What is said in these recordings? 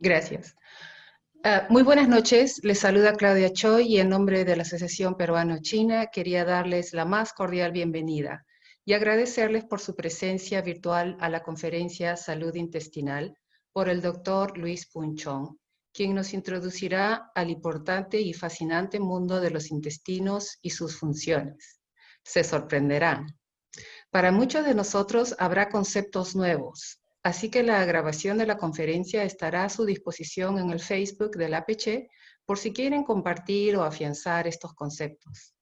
Gracias. Muy buenas noches, les saluda Claudia Choi y en nombre de la Asociación Peruano-China quería darles la más cordial bienvenida y agradecerles por su presencia virtual a la conferencia Salud Intestinal por el doctor Luis Punchón, quien nos introducirá al importante y fascinante mundo de los intestinos y sus funciones. Se sorprenderán. Para muchos de nosotros habrá conceptos nuevos, así que la grabación de la conferencia estará a su disposición en el Facebook del APC por si quieren compartir o afianzar estos conceptos.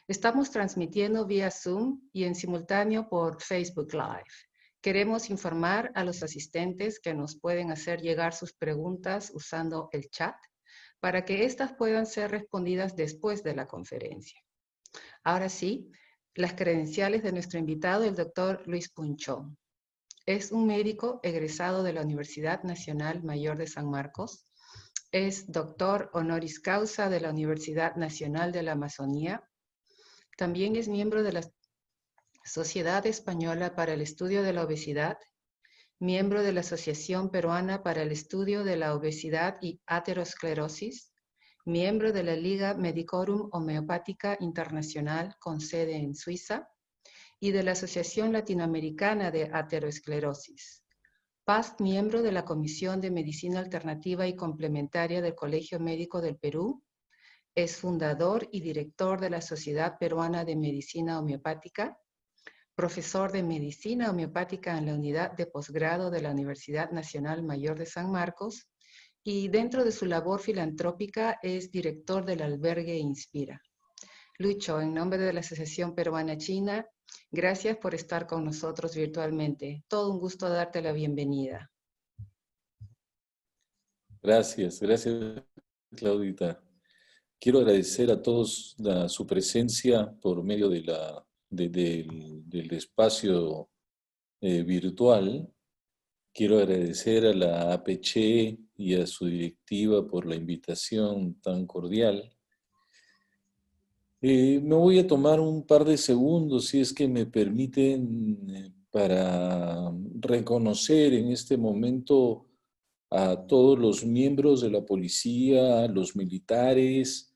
Estamos transmitiendo vía Zoom y en simultáneo por Facebook Live. Queremos informar a los asistentes que nos pueden hacer llegar sus preguntas usando el chat para que éstas puedan ser respondidas después de la conferencia. Ahora sí, las credenciales de nuestro invitado, el doctor Luis Punchón. Es un médico egresado de la Universidad Nacional Mayor de San Marcos. Es doctor honoris causa de la Universidad Nacional de la Amazonía. También es miembro de la Sociedad Española para el Estudio de la Obesidad, miembro de la Asociación Peruana para el Estudio de la Obesidad y Aterosclerosis, miembro de la Liga Medicorum Homeopática Internacional con sede en Suiza, y de la Asociación Latinoamericana de Aterosclerosis. Past miembro de la Comisión de Medicina Alternativa y Complementaria del Colegio Médico del Perú. Es fundador y director de la Sociedad Peruana de Medicina Homeopática. Profesor de Medicina Homeopática en la Unidad de Posgrado de la Universidad Nacional Mayor de San Marcos. Y dentro de su labor filantrópica es director del albergue Inspira. Lucho, en nombre de la Asociación Peruana-China, gracias por estar con nosotros virtualmente. Todo un gusto darte la bienvenida. Gracias, Claudita. Quiero agradecer a todos su presencia por medio del espacio virtual. Quiero agradecer a la APC y a su directiva por la invitación tan cordial. Me voy a tomar un par de segundos, si es que me permiten, para reconocer en este momento a todos los miembros de la policía, a los militares,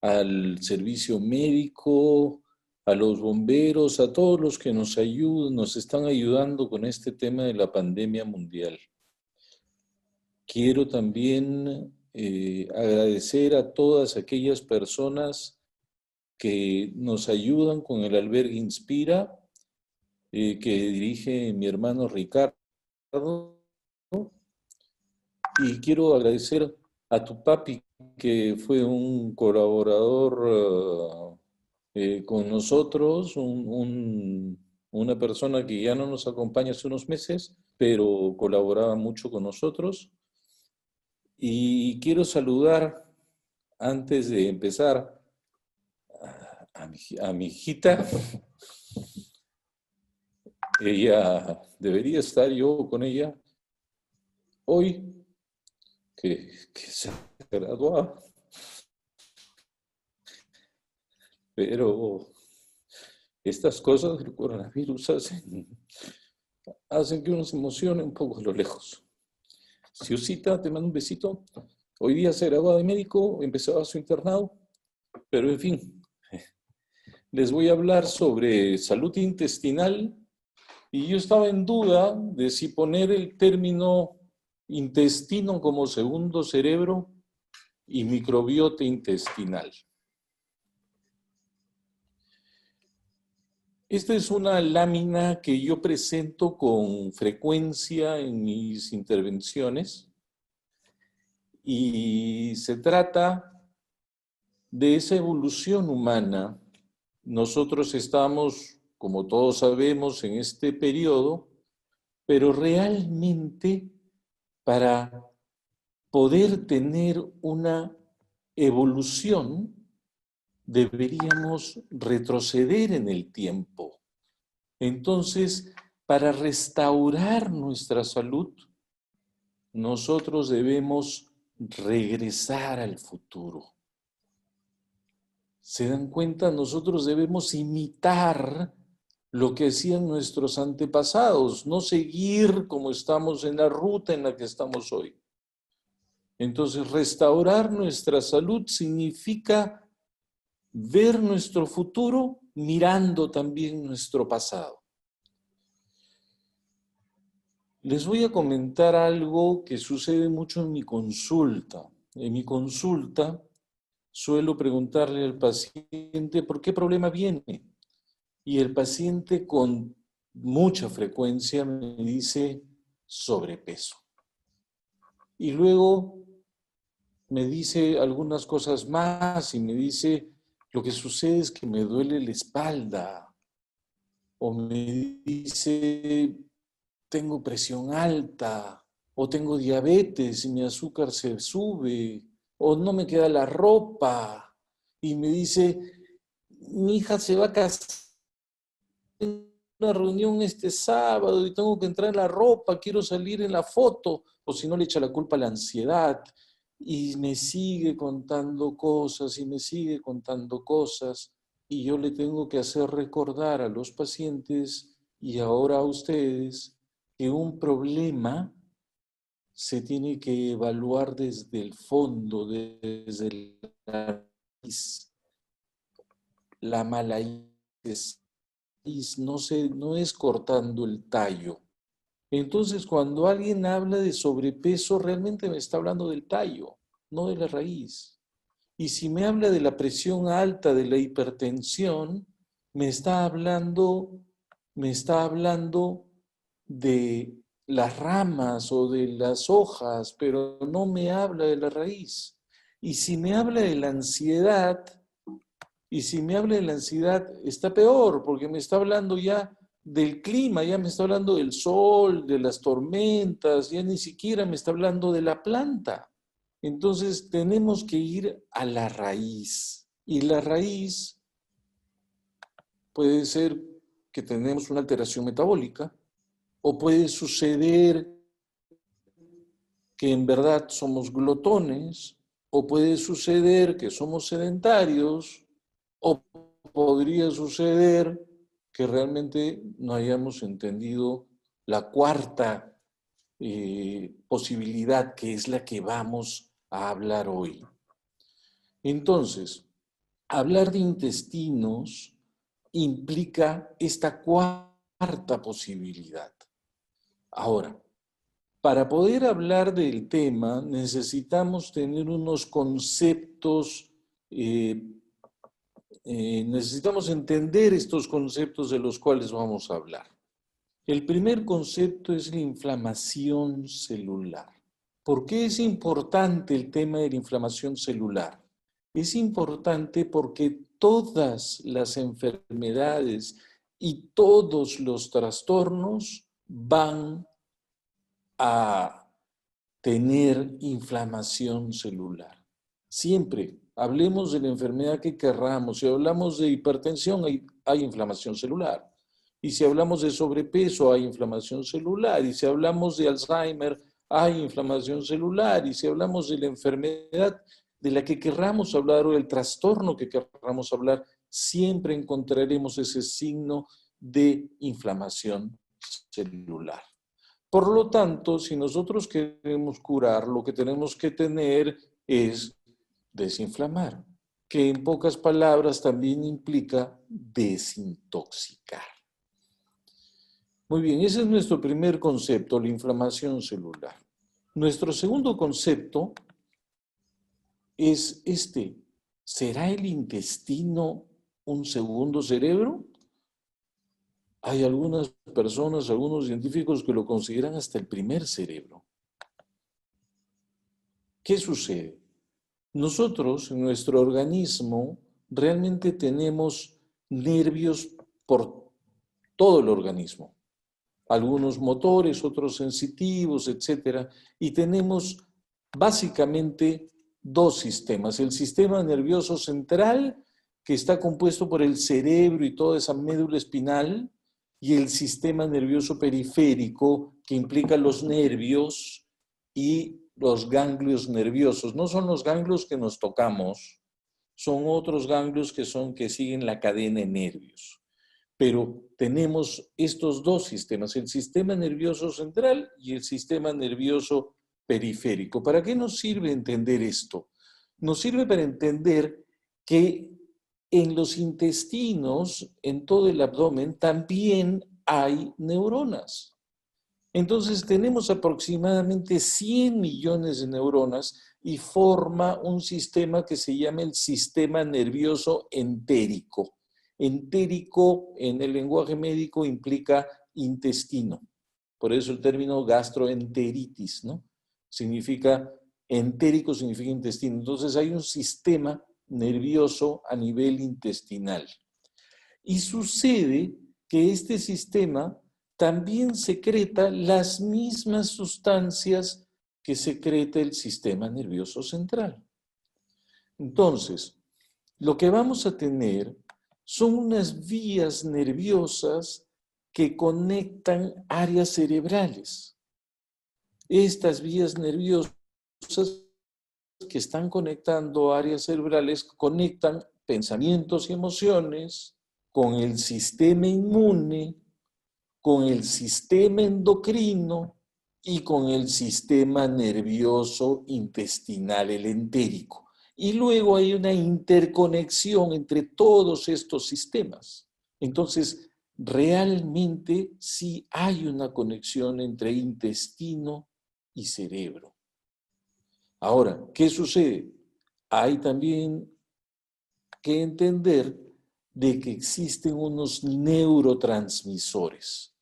al servicio médico, a los bomberos, a todos los que nos ayudan, nos están ayudando con este tema de la pandemia mundial. Quiero también agradecer a todas aquellas personas que nos ayudan con el albergue Inspira, que dirige mi hermano Ricardo. Y quiero agradecer a tu papi, que fue un colaborador con nosotros, una persona que ya no nos acompaña hace unos meses, pero colaboraba mucho con nosotros. Y quiero saludar, antes de empezar, a mi hijita. Ella debería estar yo con ella hoy, que se graduó, pero estas cosas del coronavirus hacen que uno se emocione un poco a lo lejos. Ciusita, te mando un besito. Hoy día se graduó de médico, empezaba su internado, pero en fin, les voy a hablar sobre salud intestinal y yo estaba en duda de si poner el término intestino como segundo cerebro y microbiota intestinal. Esta es una lámina que yo presento con frecuencia en mis intervenciones y se trata de esa evolución humana. Nosotros estamos, como todos sabemos, en este periodo, pero realmente para poder tener una evolución deberíamos retroceder en el tiempo. Entonces, para restaurar nuestra salud, nosotros debemos regresar al futuro. ¿Se dan cuenta? Nosotros debemos imitar lo que hacían nuestros antepasados, no seguir como estamos en la ruta en la que estamos hoy. Entonces, restaurar nuestra salud significa ver nuestro futuro mirando también nuestro pasado. Les voy a comentar algo que sucede mucho en mi consulta. En mi consulta suelo preguntarle al paciente por qué problema viene. Y el paciente con mucha frecuencia me dice sobrepeso. Y luego me dice algunas cosas más y me dice, lo que sucede es que me duele la espalda. O me dice, tengo presión alta. O tengo diabetes y mi azúcar se sube. O no me queda la ropa. Y me dice, mi hija se va a casar en una reunión este sábado y tengo que entrar en la ropa, quiero salir en la foto. O si no, le echa la culpa a la ansiedad. Y me sigue contando cosas y me sigue contando cosas y yo le tengo que hacer recordar a los pacientes y ahora a ustedes que un problema se tiene que evaluar desde el fondo, desde la raíz. La mala no es cortando el tallo. Entonces, cuando alguien habla de sobrepeso, realmente me está hablando del tallo, no de la raíz. Y si me habla de la presión alta, de la hipertensión, me está hablando de las ramas o de las hojas, pero no me habla de la raíz. Y si me habla de la ansiedad, está peor, porque me está hablando ya del clima, ya me está hablando del sol, de las tormentas, ya ni siquiera me está hablando de la planta. Entonces tenemos que ir a la raíz. Y la raíz puede ser que tenemos una alteración metabólica, o puede suceder que en verdad somos glotones, o puede suceder que somos sedentarios, o podría suceder que realmente no hayamos entendido la cuarta posibilidad, que es la que vamos a hablar hoy. Entonces, hablar de intestinos implica esta cuarta posibilidad. Ahora, para poder hablar del tema necesitamos tener unos conceptos, necesitamos entender estos conceptos de los cuales vamos a hablar. El primer concepto es la inflamación celular. ¿Por qué es importante el tema de la inflamación celular? Es importante porque todas las enfermedades y todos los trastornos van a tener inflamación celular. Siempre, hablemos de la enfermedad que querramos. Si hablamos de hipertensión, hay inflamación celular. Y si hablamos de sobrepeso, hay inflamación celular. Y si hablamos de Alzheimer, hay inflamación celular. Y si hablamos de la enfermedad de la que querramos hablar o el trastorno que querramos hablar, siempre encontraremos ese signo de inflamación celular. Por lo tanto, si nosotros queremos curar, lo que tenemos que tener es desinflamar, que en pocas palabras también implica desintoxicar. Muy bien, ese es nuestro primer concepto, la inflamación celular. Nuestro segundo concepto es este: ¿será el intestino un segundo cerebro? Hay algunas personas, algunos científicos que lo consideran hasta el primer cerebro. ¿Qué sucede? Nosotros, en nuestro organismo, realmente tenemos nervios por todo el organismo. Algunos motores, otros sensitivos, etc. Y tenemos básicamente dos sistemas. El sistema nervioso central, que está compuesto por el cerebro y toda esa médula espinal, y el sistema nervioso periférico, que implica los nervios y los ganglios nerviosos. No son los ganglios que nos tocamos, son otros ganglios que siguen la cadena de nervios. Pero tenemos estos dos sistemas, el sistema nervioso central y el sistema nervioso periférico. ¿Para qué nos sirve entender esto? Nos sirve para entender que en los intestinos, en todo el abdomen, también hay neuronas. Entonces tenemos aproximadamente 100 millones de neuronas y forma un sistema que se llama el sistema nervioso entérico. Entérico en el lenguaje médico implica intestino. Por eso el término gastroenteritis, ¿no? Significa, entérico significa intestino. Entonces hay un sistema nervioso a nivel intestinal. Y sucede que este sistema también secreta las mismas sustancias que secreta el sistema nervioso central. Entonces, lo que vamos a tener son unas vías nerviosas que conectan áreas cerebrales. Estas vías nerviosas que están conectando áreas cerebrales conectan pensamientos y emociones con el sistema inmune, con el sistema endocrino y con el sistema nervioso intestinal, el entérico. Y luego hay una interconexión entre todos estos sistemas. Entonces, realmente sí hay una conexión entre intestino y cerebro. Ahora, ¿qué sucede? Hay también que entender de que existen unos neurotransmisores.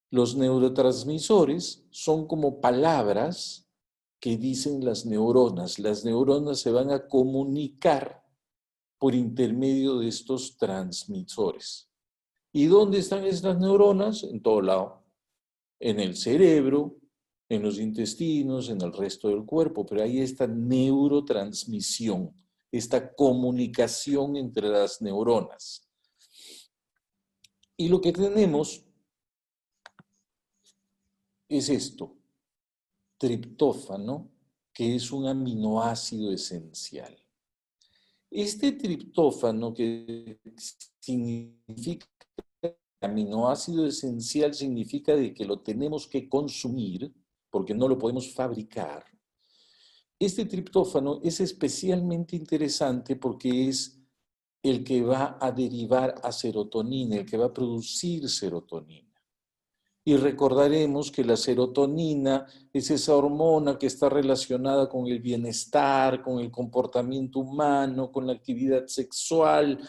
Los neurotransmisores son como palabras que dicen las neuronas. Las neuronas se van a comunicar por intermedio de estos transmisores. ¿Y dónde están estas neuronas? En todo lado. En el cerebro, en los intestinos, en el resto del cuerpo. Pero hay esta neurotransmisión, esta comunicación entre las neuronas. Y lo que tenemos es esto, triptófano, que es un aminoácido esencial. Este triptófano, que significa aminoácido esencial, significa de que lo tenemos que consumir, porque no lo podemos fabricar. Este triptófano es especialmente interesante porque es el que va a derivar a serotonina, el que va a producir serotonina. Y recordaremos que la serotonina es esa hormona que está relacionada con el bienestar, con el comportamiento humano, con la actividad sexual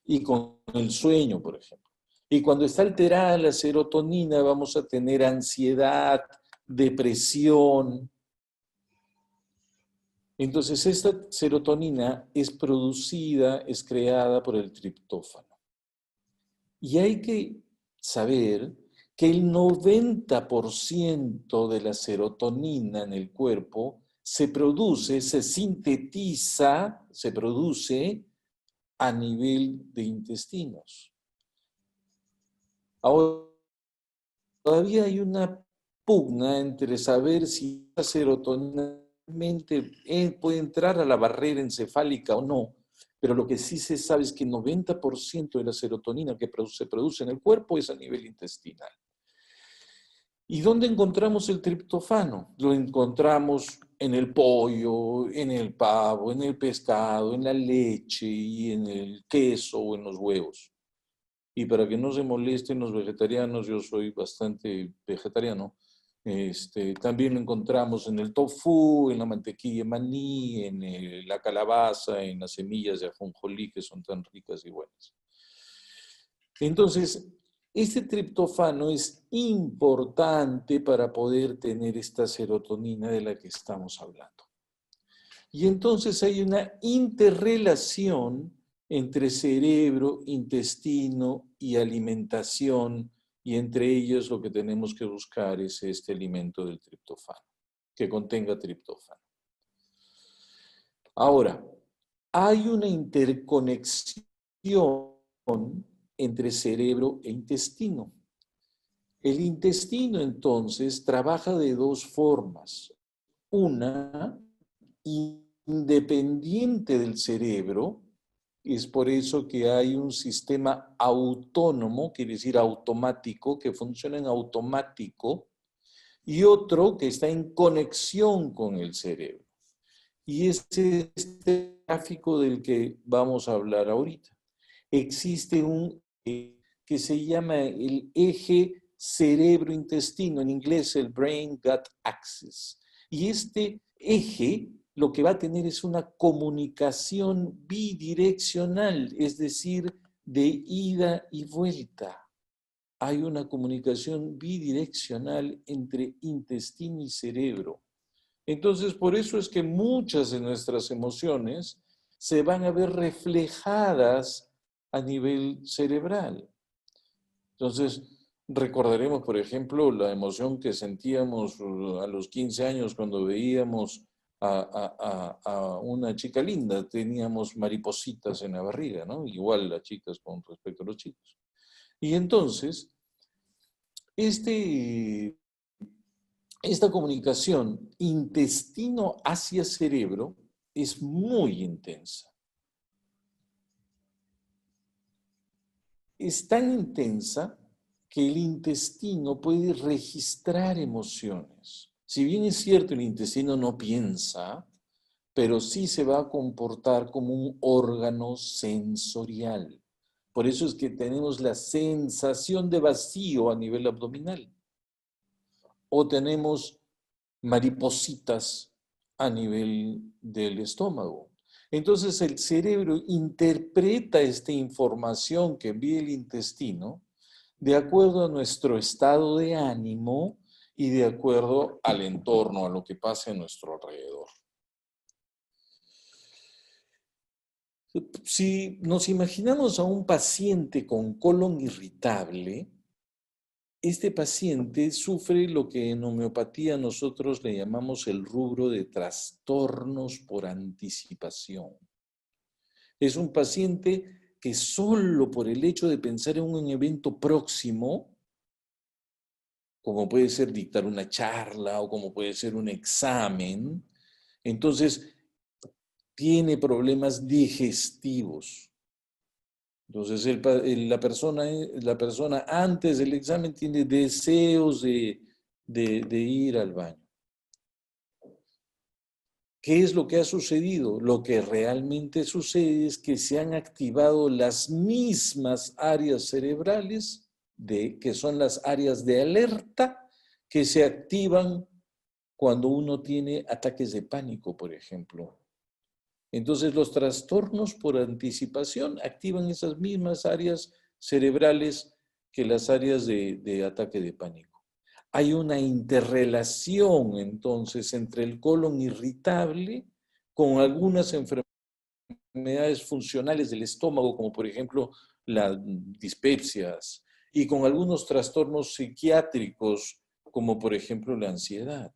y con el sueño, por ejemplo. Y cuando está alterada la serotonina vamos a tener ansiedad, depresión. Entonces esta serotonina es producida, es creada por el triptófano. Y hay que saber que el 90% de la serotonina en el cuerpo se produce, se sintetiza, se produce a nivel de intestinos. Ahora, todavía hay una pugna entre saber si la serotonina puede entrar a la barrera encefálica o no, pero lo que sí se sabe es que 90% de la serotonina que se produce en el cuerpo es a nivel intestinal. ¿Y dónde encontramos el triptófano? Lo encontramos en el pollo, en el pavo, en el pescado, en la leche y en el queso o en los huevos. Y para que no se molesten los vegetarianos, yo soy bastante vegetariano, también lo encontramos en el tofu, en la mantequilla de maní, en la calabaza, en las semillas de ajonjolí que son tan ricas y buenas. Entonces, este triptófano es importante para poder tener esta serotonina de la que estamos hablando. Y entonces hay una interrelación entre cerebro, intestino y alimentación, y entre ellos lo que tenemos que buscar es este alimento del triptófano, que contenga triptófano. Ahora, hay una interconexión entre cerebro e intestino. El intestino, entonces, trabaja de dos formas. Una, independiente del cerebro, es por eso que hay un sistema autónomo, quiere decir automático, que funciona en automático, y otro que está en conexión con el cerebro. Y es este gráfico del que vamos a hablar ahorita. Existe un que se llama el eje cerebro-intestino, en inglés el brain-gut axis. Y este eje lo que va a tener es una comunicación bidireccional, es decir, de ida y vuelta. Hay una comunicación bidireccional entre intestino y cerebro. Entonces, por eso es que muchas de nuestras emociones se van a ver reflejadas a nivel cerebral. Entonces, recordaremos, por ejemplo, la emoción que sentíamos a los 15 años cuando veíamos a una chica linda, teníamos maripositas en la barriga, ¿no? Igual las chicas con respecto a los chicos. Y entonces, esta comunicación intestino hacia cerebro es muy intensa. Es tan intensa que el intestino puede registrar emociones. Si bien es cierto, el intestino no piensa, pero sí se va a comportar como un órgano sensorial. Por eso es que tenemos la sensación de vacío a nivel abdominal. O tenemos maripositas a nivel del estómago. Entonces el cerebro interpreta esta información que envía el intestino de acuerdo a nuestro estado de ánimo y de acuerdo al entorno, a lo que pasa a nuestro alrededor. Si nos imaginamos a un paciente con colon irritable, este paciente sufre lo que en homeopatía nosotros le llamamos el rubro de trastornos por anticipación. Es un paciente que solo por el hecho de pensar en un evento próximo, como puede ser dictar una charla o como puede ser un examen, entonces tiene problemas digestivos. Entonces la persona antes del examen tiene deseos de ir al baño. ¿Qué es lo que ha sucedido? Lo que realmente sucede es que se han activado las mismas áreas cerebrales, que son las áreas de alerta, que se activan cuando uno tiene ataques de pánico, por ejemplo. Entonces, los trastornos por anticipación activan esas mismas áreas cerebrales que las áreas de ataque de pánico. Hay una interrelación, entonces, entre el colon irritable con algunas enfermedades funcionales del estómago, como por ejemplo las dispepsias, y con algunos trastornos psiquiátricos, como por ejemplo la ansiedad.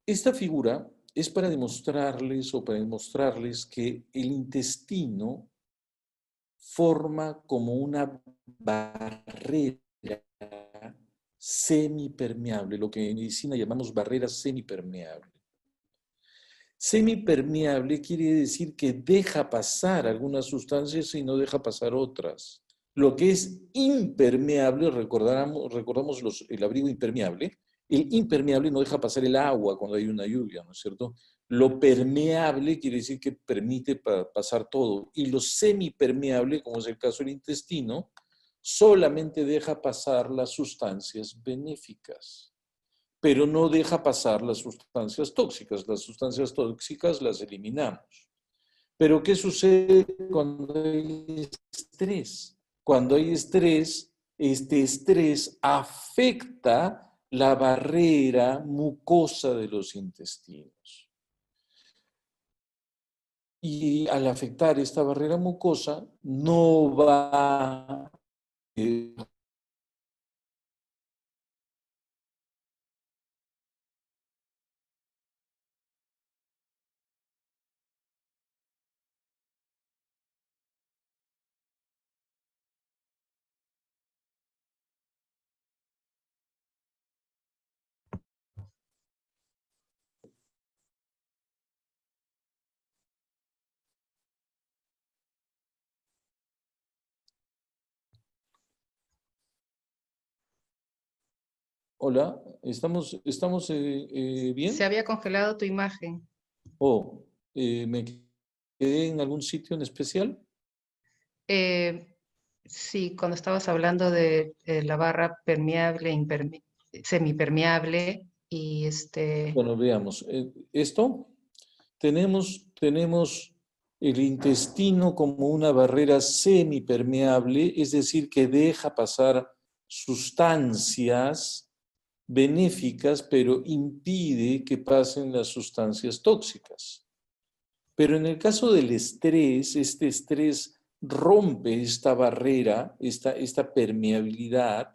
Esta figura es para demostrarles que el intestino forma como una barrera semipermeable, lo que en medicina llamamos barrera semipermeable. Semipermeable quiere decir que deja pasar algunas sustancias y no deja pasar otras. Lo que es impermeable, recordamos el abrigo impermeable, el impermeable no deja pasar el agua cuando hay una lluvia, ¿no es cierto? Lo permeable quiere decir que permite pasar todo. Y lo semipermeable, como es el caso del intestino, solamente deja pasar las sustancias benéficas, pero no deja pasar las sustancias tóxicas. Las sustancias tóxicas las eliminamos. Pero ¿qué sucede cuando hay estrés? Cuando hay estrés, este estrés afecta la barrera mucosa de los intestinos. Y al afectar esta barrera mucosa, no va Hola, ¿estamos Se bien? había congelado tu imagen. Oh, ¿me quedé en algún sitio en especial? Eh, sí, cuando estabas hablando de la barra permeable, semipermeable y Bueno, veamos. Esto, tenemos el intestino como una barrera semipermeable, es decir, que deja pasar sustancias benéficas, pero impide que pasen las sustancias tóxicas. Pero en el caso del estrés, este estrés rompe esta barrera, esta permeabilidad,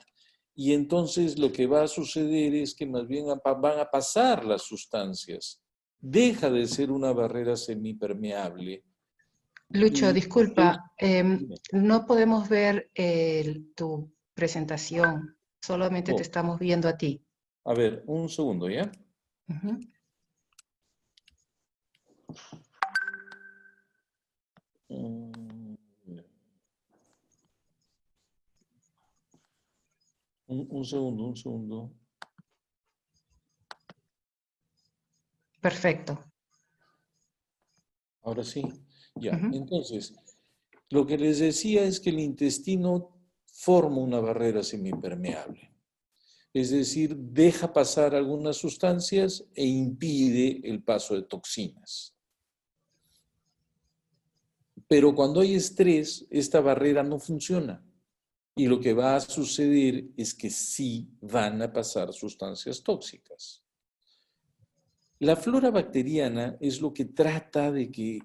y entonces lo que va a suceder es que más bien van a pasar las sustancias. Deja de ser una barrera semipermeable Lucho, y disculpa, dime. no podemos ver tu presentación, solamente te Oh, estamos viendo a ti. a ver, un segundo, ¿ya? Ujú. Mm, un segundo. Perfecto. Ahora sí, ya. Ujú. Entonces, lo que les decía es que el intestino forma una barrera semipermeable. Es decir, deja pasar algunas sustancias e impide el paso de toxinas. Pero cuando hay estrés, esta barrera no funciona. Y lo que va a suceder es que sí van a pasar sustancias tóxicas. La flora bacteriana es lo que trata de que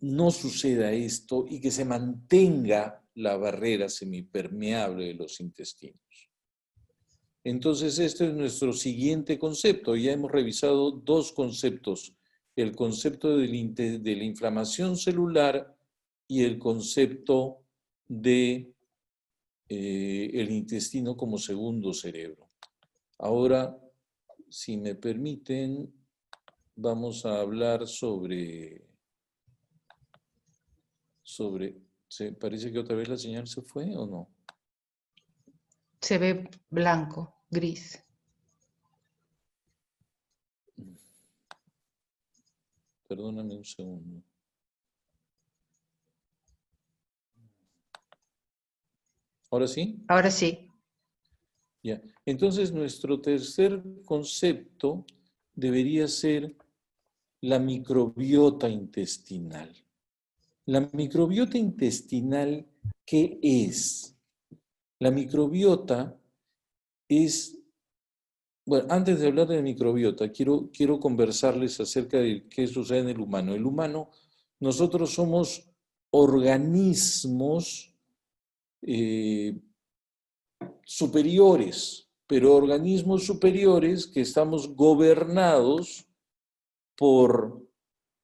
no suceda esto y que se mantenga la barrera semipermeable de los intestinos. Entonces, este es nuestro siguiente concepto. Ya hemos revisado dos conceptos, el concepto de la inflamación celular y el concepto de el intestino como segundo cerebro. Ahora, si me permiten, vamos a hablar parece que otra vez la señal se fue o no. Se ve blanco, gris. Perdóname un segundo. ¿Ahora sí? Ahora sí. Ya. Entonces, nuestro tercer concepto debería ser la microbiota intestinal. La microbiota intestinal, ¿qué es? La microbiota es, bueno, antes de hablar de microbiota, quiero conversarles acerca de qué sucede en el humano. El humano, nosotros somos organismos eh, superiores, pero organismos superiores que estamos gobernados por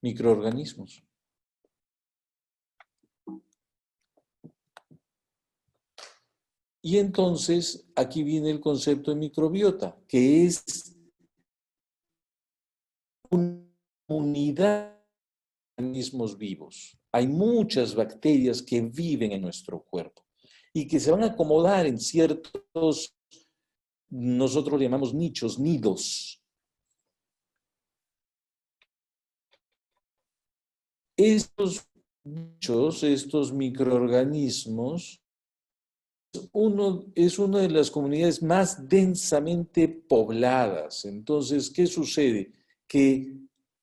microorganismos. Y entonces aquí viene el concepto de microbiota, que es una unidad de organismos vivos. Hay muchas bacterias que viven en nuestro cuerpo y que se van a acomodar en ciertos, nosotros le llamamos nichos, nidos. Estos nichos, estos microorganismos, es una de las comunidades más densamente pobladas. Entonces, ¿qué sucede? Que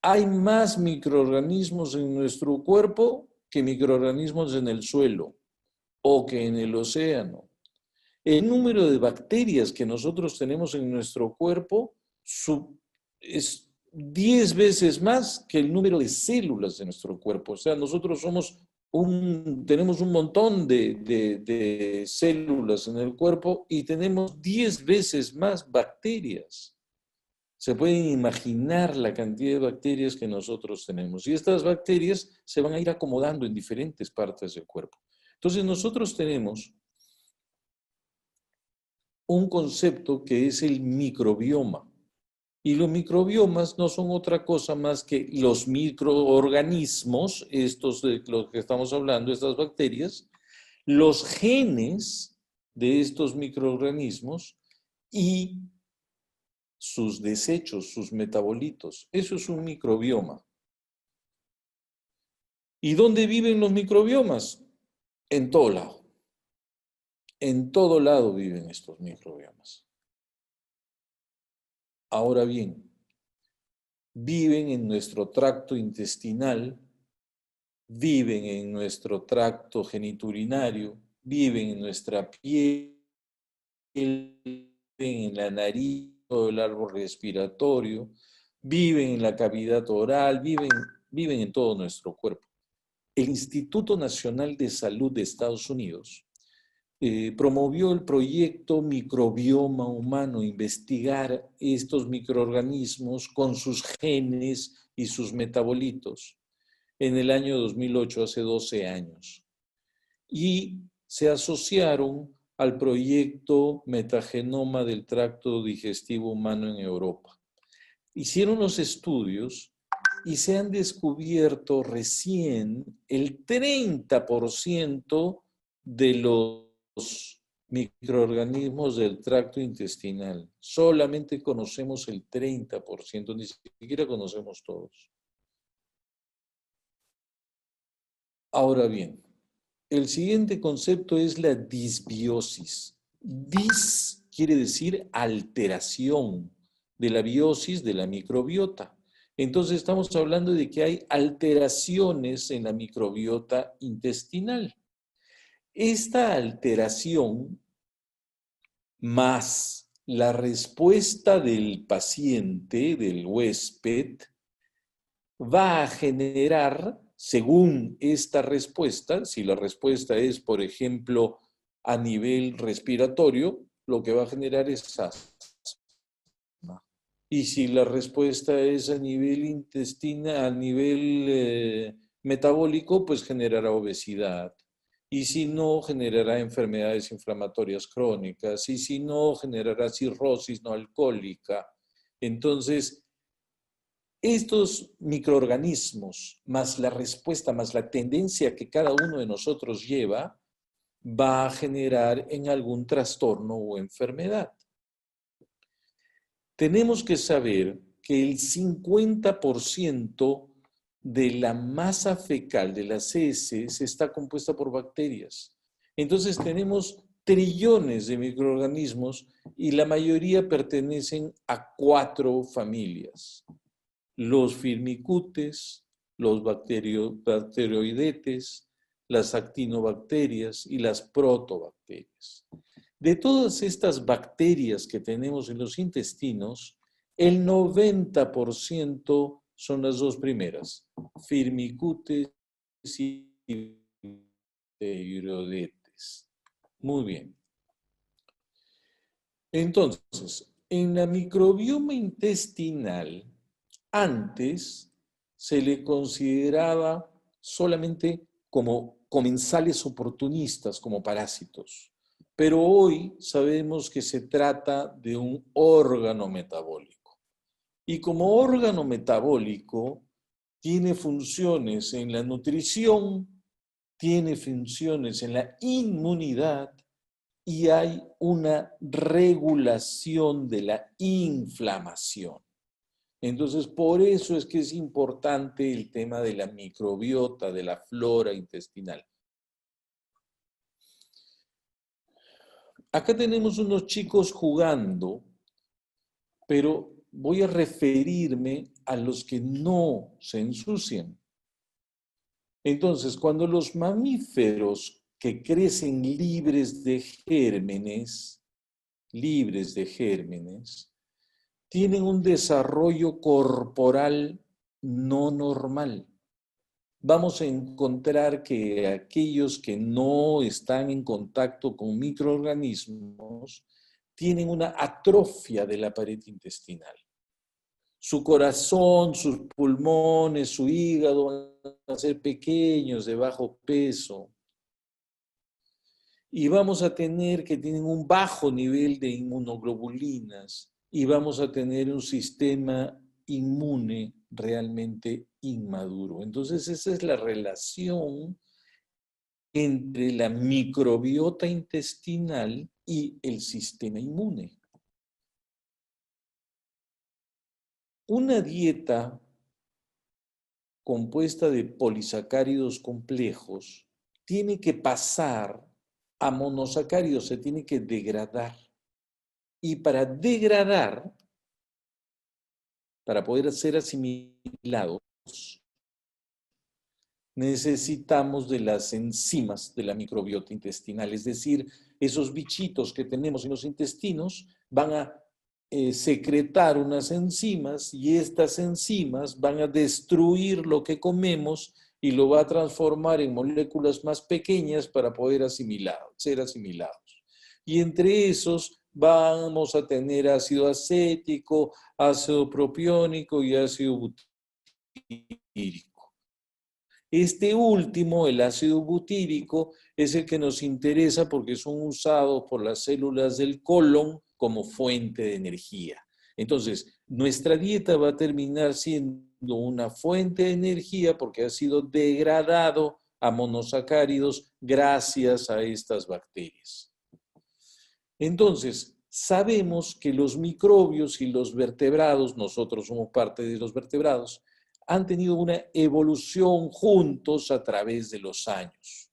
hay más microorganismos en nuestro cuerpo que microorganismos en el suelo o que en el océano. El número de bacterias que nosotros tenemos en nuestro cuerpo es 10 veces más que el número de células de nuestro cuerpo. O sea, nosotros tenemos un montón de células en el cuerpo y tenemos 10 veces más bacterias. Se pueden imaginar la cantidad de bacterias que nosotros tenemos. Y estas bacterias se van a ir acomodando en diferentes partes del cuerpo. Entonces nosotros tenemos un concepto que es el microbioma. Y los microbiomas no son otra cosa más que los microorganismos, estos de los que estamos hablando, estas bacterias, los genes de estos microorganismos y sus desechos, sus metabolitos. Eso es un microbioma. ¿Y dónde viven los microbiomas? En todo lado. En todo lado viven estos microbiomas. Ahora bien, viven en nuestro tracto intestinal, viven en nuestro tracto genitourinario, viven en nuestra piel, viven en la nariz, todo el árbol respiratorio, viven en la cavidad oral, viven en todo nuestro cuerpo. El Instituto Nacional de Salud de Estados Unidos promovió el proyecto Microbioma Humano, investigar estos microorganismos con sus genes y sus metabolitos en el año 2008, hace 12 años. Y se asociaron al proyecto Metagenoma del Tracto Digestivo Humano en Europa. Hicieron los estudios y se han descubierto recién el 30% de los microorganismos del tracto intestinal. Solamente conocemos el 30%, ni siquiera conocemos todos. Ahora bien, el siguiente concepto es la disbiosis. Dis quiere decir alteración de la biosis de la microbiota. Entonces estamos hablando de que hay alteraciones en la microbiota intestinal. Esta alteración más la respuesta del paciente, del huésped, va a generar, según esta respuesta, si la respuesta es, por ejemplo, a nivel respiratorio, lo que va a generar es asma. Y si la respuesta es a nivel intestinal, a nivel metabólico, pues generará obesidad. Y si no, generará enfermedades inflamatorias crónicas. Y si no, generará cirrosis no alcohólica. Entonces, estos microorganismos, más la respuesta, más la tendencia que cada uno de nosotros lleva, va a generar en algún trastorno o enfermedad. Tenemos que saber que el 50% de la masa fecal de las heces está compuesta por bacterias. Entonces tenemos trillones de microorganismos y la mayoría pertenecen a 4 familias. Los firmicutes, los bacteroidetes, las actinobacterias y las protobacterias. De todas estas bacterias que tenemos en los intestinos, el 90% son las 2 primeras, firmicutes y bacteroidetes. Muy bien. Entonces, en la microbioma intestinal, antes se le consideraba solamente como comensales oportunistas, como parásitos. Pero hoy sabemos que se trata de un órgano metabólico. Y como órgano metabólico, tiene funciones en la nutrición, tiene funciones en la inmunidad y hay una regulación de la inflamación. Entonces, por eso es que es importante el tema de la microbiota, de la flora intestinal. Acá tenemos unos chicos jugando, pero voy a referirme a los que no se ensucian. Entonces, cuando los mamíferos que crecen libres de gérmenes, tienen un desarrollo corporal no normal. Vamos a encontrar que aquellos que no están en contacto con microorganismos tienen una atrofia de la pared intestinal. Su corazón, sus pulmones, su hígado van a ser pequeños, de bajo peso. Y vamos a tener que tienen un bajo nivel de inmunoglobulinas y vamos a tener un sistema inmune realmente inmaduro. Entonces, esa es la relación entre la microbiota intestinal y el sistema inmune. Una dieta compuesta de polisacáridos complejos tiene que pasar a monosacáridos, se tiene que degradar. Y para degradar, para poder ser asimilados, necesitamos de las enzimas de la microbiota intestinal, es decir, esos bichitos que tenemos en los intestinos van a secretar unas enzimas y estas enzimas van a destruir lo que comemos y lo va a transformar en moléculas más pequeñas para poder ser asimilados. Y entre esos vamos a tener ácido acético, ácido propiónico y ácido butírico. Este último, el ácido butírico, es el que nos interesa porque son usados por las células del colon como fuente de energía. Entonces, nuestra dieta va a terminar siendo una fuente de energía porque ha sido degradado a monosacáridos gracias a estas bacterias. Entonces, sabemos que los microbios y los vertebrados, nosotros somos parte de los vertebrados, han tenido una evolución juntos a través de los años.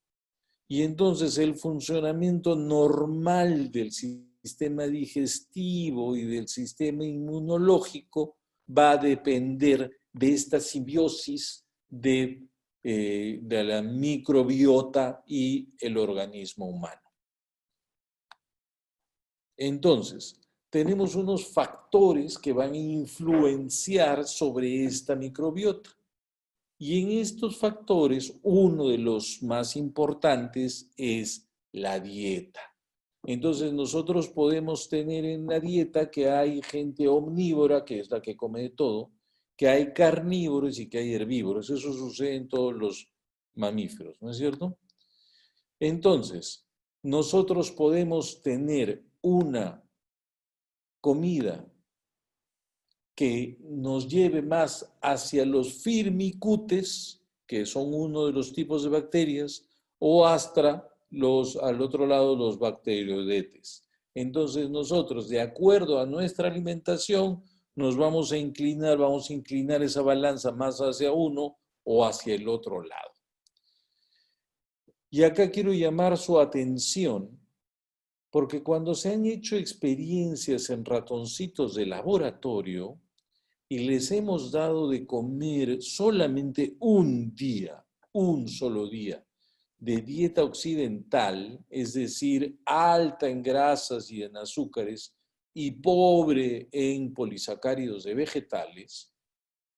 Y entonces el funcionamiento normal del sistema digestivo y del sistema inmunológico va a depender de esta simbiosis de la microbiota y el organismo humano. Entonces, tenemos unos factores que van a influenciar sobre esta microbiota. Y en estos factores, uno de los más importantes es la dieta. Entonces, nosotros podemos tener en la dieta que hay gente omnívora, que es la que come de todo, que hay carnívoros y que hay herbívoros. Eso sucede en todos los mamíferos, ¿no es cierto? Entonces, nosotros podemos tener una comida que nos lleve más hacia los firmicutes, que son uno de los tipos de bacterias, o hasta al otro lado los bacteroidetes. Entonces nosotros, de acuerdo a nuestra alimentación, nos vamos a inclinar esa balanza más hacia uno o hacia el otro lado. Y acá quiero llamar su atención, porque cuando se han hecho experiencias en ratoncitos de laboratorio y les hemos dado de comer solamente un solo día, de dieta occidental, es decir, alta en grasas y en azúcares y pobre en polisacáridos de vegetales,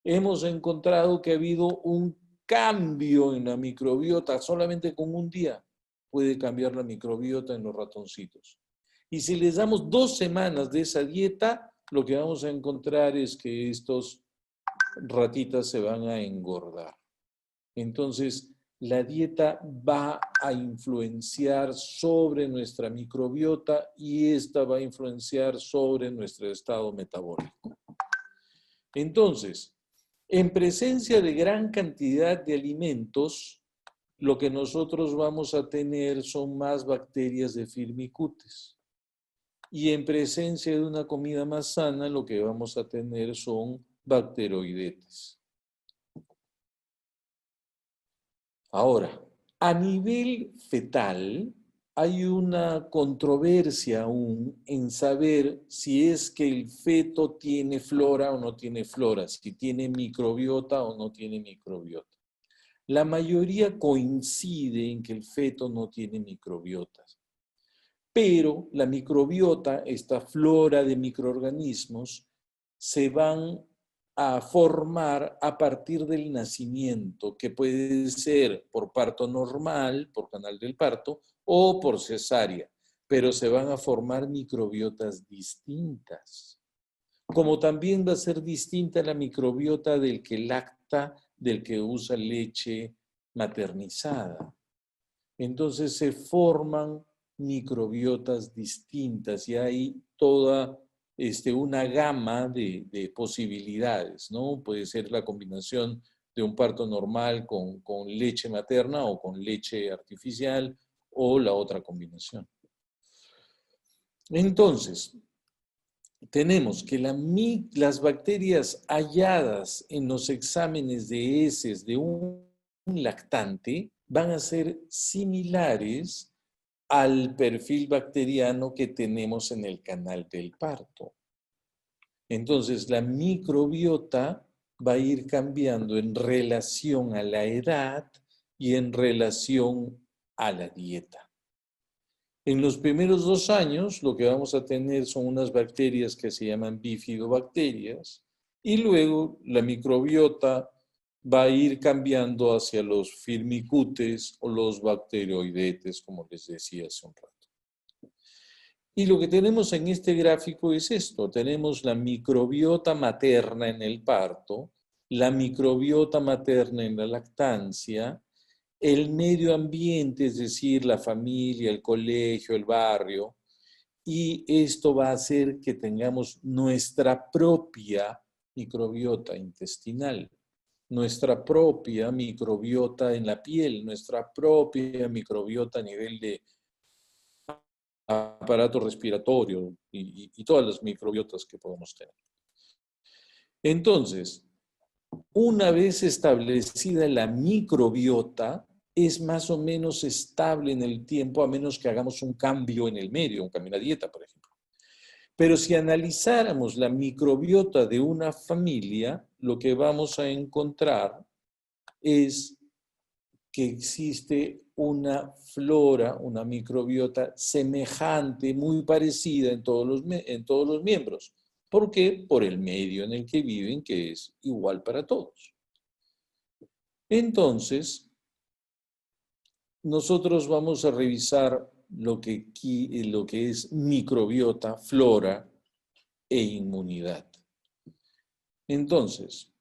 hemos encontrado que ha habido un cambio en la microbiota solamente con un día. Puede cambiar la microbiota en los ratoncitos. Y si les damos 2 semanas de esa dieta, lo que vamos a encontrar es que estos ratitas se van a engordar. Entonces, la dieta va a influenciar sobre nuestra microbiota y esta va a influenciar sobre nuestro estado metabólico. Entonces, en presencia de gran cantidad de alimentos, lo que nosotros vamos a tener son más bacterias de firmicutes. Y en presencia de una comida más sana, lo que vamos a tener son bacteroidetes. Ahora, a nivel fetal, hay una controversia aún en saber si es que el feto tiene flora o no tiene flora, si tiene microbiota o no tiene microbiota. La mayoría coincide en que el feto no tiene microbiotas, pero la microbiota, esta flora de microorganismos, se van a formar a partir del nacimiento, que puede ser por parto normal, por canal del parto, o por cesárea, pero se van a formar microbiotas distintas. Como también va a ser distinta la microbiota del que lacta, del que usa leche maternizada. Entonces se forman microbiotas distintas y hay toda una gama de posibilidades, ¿no? Puede ser la combinación de un parto normal con leche materna o con leche artificial o la otra combinación. Entonces, tenemos que las bacterias halladas en los exámenes de heces de un lactante van a ser similares al perfil bacteriano que tenemos en el canal del parto. Entonces, la microbiota va a ir cambiando en relación a la edad y en relación a la dieta. En los primeros 2 años, lo que vamos a tener son unas bacterias que se llaman bifidobacterias, y luego la microbiota va a ir cambiando hacia los firmicutes o los bacteroidetes, como les decía hace un rato. Y lo que tenemos en este gráfico es esto. Tenemos la microbiota materna en el parto, la microbiota materna en la lactancia, el medio ambiente, es decir, la familia, el colegio, el barrio, y esto va a hacer que tengamos nuestra propia microbiota intestinal, nuestra propia microbiota en la piel, nuestra propia microbiota a nivel de aparato respiratorio y todas las microbiotas que podemos tener. Entonces, una vez establecida la microbiota, es más o menos estable en el tiempo, a menos que hagamos un cambio en el medio, un cambio en la dieta, por ejemplo. Pero si analizáramos la microbiota de una familia, lo que vamos a encontrar es que existe una flora, una microbiota semejante, muy parecida en todos los miembros. ¿Por qué? Por el medio en el que viven, que es igual para todos. Entonces, nosotros vamos a revisar lo que es microbiota, flora e inmunidad. Entonces,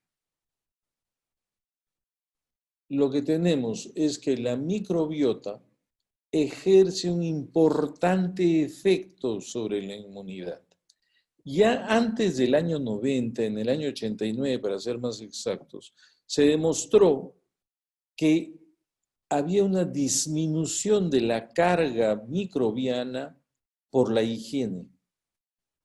lo que tenemos es que la microbiota ejerce un importante efecto sobre la inmunidad. Ya antes del año 90, en el año 89, para ser más exactos, se demostró que había una disminución de la carga microbiana por la higiene.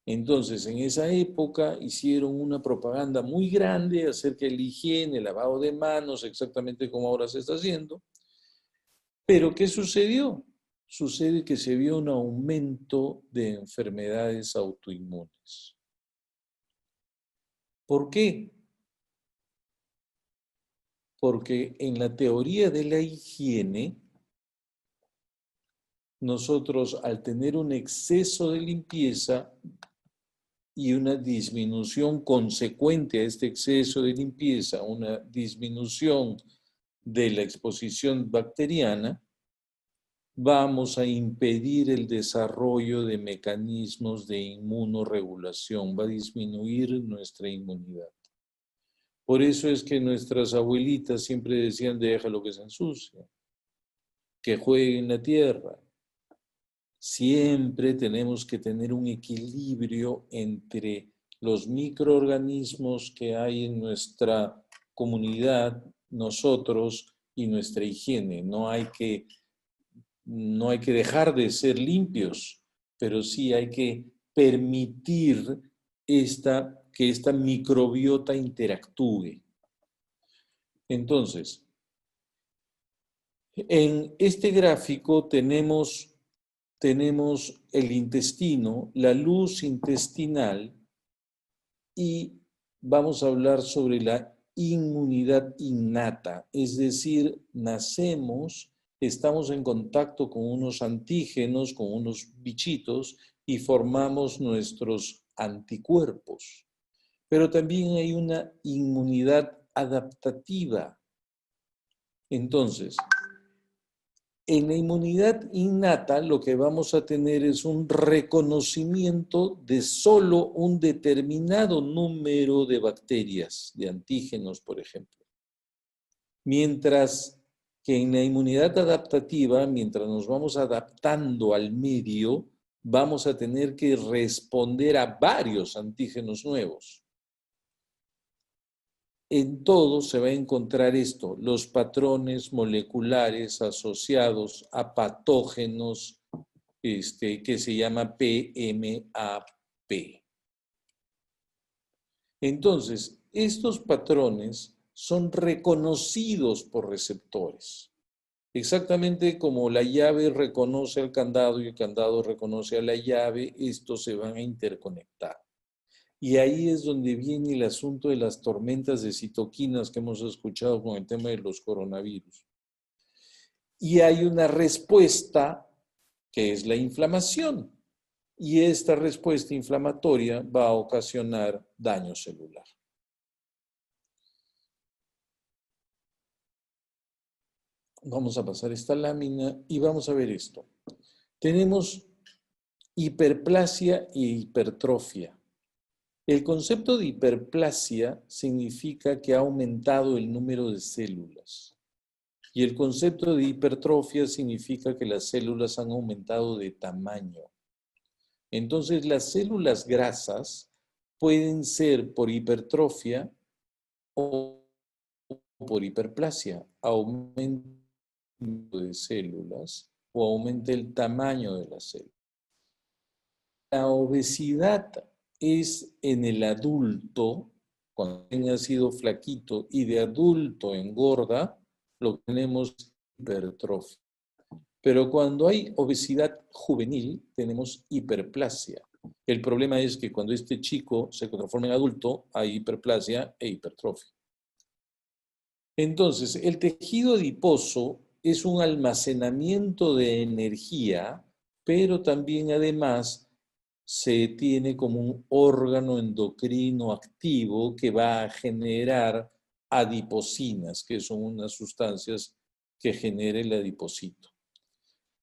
Entonces, en esa época hicieron una propaganda muy grande acerca de la higiene, el lavado de manos, exactamente como ahora se está haciendo. Pero, ¿qué sucedió? Sucede que se vio un aumento de enfermedades autoinmunes. ¿Por qué? Porque en la teoría de la higiene, nosotros al tener un exceso de limpieza y una disminución consecuente a este exceso de limpieza, una disminución de la exposición bacteriana, vamos a impedir el desarrollo de mecanismos de inmunorregulación, va a disminuir nuestra inmunidad. Por eso es que nuestras abuelitas siempre decían, déjalo que se ensucie, que juegue en la tierra. Siempre tenemos que tener un equilibrio entre los microorganismos que hay en nuestra comunidad, nosotros y nuestra higiene. No hay que dejar de ser limpios, pero sí hay que permitir que esta microbiota interactúe. Entonces, en este gráfico tenemos el intestino, la luz intestinal, y vamos a hablar sobre la inmunidad innata, es decir, nacemos, estamos en contacto con unos antígenos, con unos bichitos, y formamos nuestros anticuerpos. Pero también hay una inmunidad adaptativa. Entonces, en la inmunidad innata lo que vamos a tener es un reconocimiento de solo un determinado número de bacterias, de antígenos, por ejemplo. Mientras que en la inmunidad adaptativa, mientras nos vamos adaptando al medio, vamos a tener que responder a varios antígenos nuevos. En todo se va a encontrar esto, los patrones moleculares asociados a patógenos que se llama PMAP. Entonces, estos patrones son reconocidos por receptores. Exactamente como la llave reconoce al candado y el candado reconoce a la llave, estos se van a interconectar. Y ahí es donde viene el asunto de las tormentas de citoquinas que hemos escuchado con el tema de los coronavirus. Y hay una respuesta que es la inflamación. Y esta respuesta inflamatoria va a ocasionar daño celular. Vamos a pasar esta lámina y vamos a ver esto. Tenemos hiperplasia e hipertrofia. El concepto de hiperplasia significa que ha aumentado el número de células. Y el concepto de hipertrofia significa que las células han aumentado de tamaño. Entonces, las células grasas pueden ser por hipertrofia o por hiperplasia. Aumento de células o aumenta el tamaño de las células. La obesidad es en el adulto, cuando ha sido flaquito y de adulto engorda, lo que tenemos hipertrofia. Pero cuando hay obesidad juvenil, tenemos hiperplasia. El problema es que cuando este chico se transforma en adulto, hay hiperplasia e hipertrofia. Entonces, el tejido adiposo es un almacenamiento de energía, pero también además se tiene como un órgano endocrino activo que va a generar adipocinas, que son unas sustancias que genera el adipocito.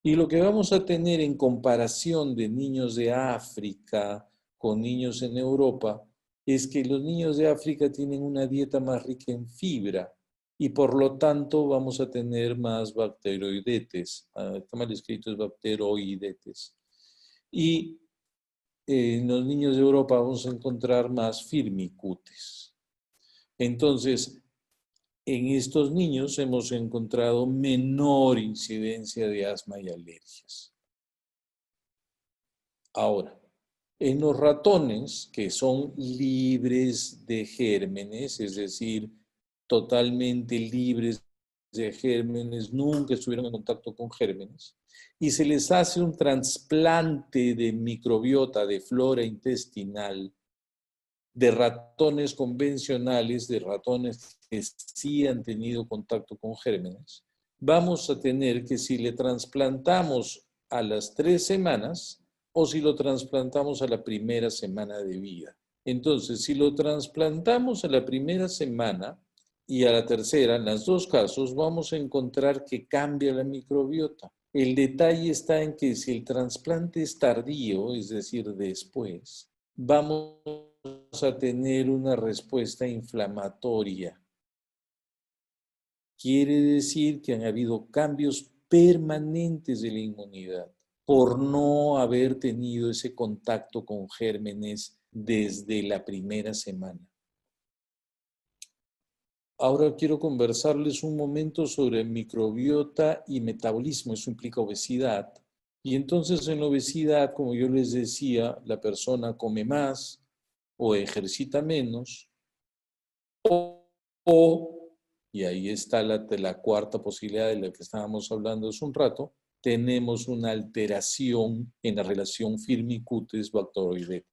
Y lo que vamos a tener en comparación de niños de África con niños en Europa es que los niños de África tienen una dieta más rica en fibra y por lo tanto vamos a tener más bacteroidetes. Está mal escrito, es bacteroidetes. Y en los niños de Europa vamos a encontrar más firmicutes. Entonces, en estos niños hemos encontrado menor incidencia de asma y alergias. Ahora, en los ratones que son libres de gérmenes, es decir, totalmente libres de gérmenes, nunca estuvieron en contacto con gérmenes, y se les hace un trasplante de microbiota, de flora intestinal, de ratones convencionales, de ratones que sí han tenido contacto con gérmenes, vamos a tener que si le trasplantamos a las 3 semanas o si lo trasplantamos a la primera semana de vida. Entonces, si lo trasplantamos a la primera semana y a la tercera, en los dos casos, vamos a encontrar que cambia la microbiota. El detalle está en que si el trasplante es tardío, es decir, después, vamos a tener una respuesta inflamatoria. Quiere decir que han habido cambios permanentes de la inmunidad por no haber tenido ese contacto con gérmenes desde la primera semana. Ahora quiero conversarles un momento sobre microbiota y metabolismo. Eso implica obesidad. Y entonces en la obesidad, como yo les decía, la persona come más o ejercita menos y ahí está la cuarta posibilidad de la que estábamos hablando hace un rato, tenemos una alteración en la relación firmicutes-bacteroidetes.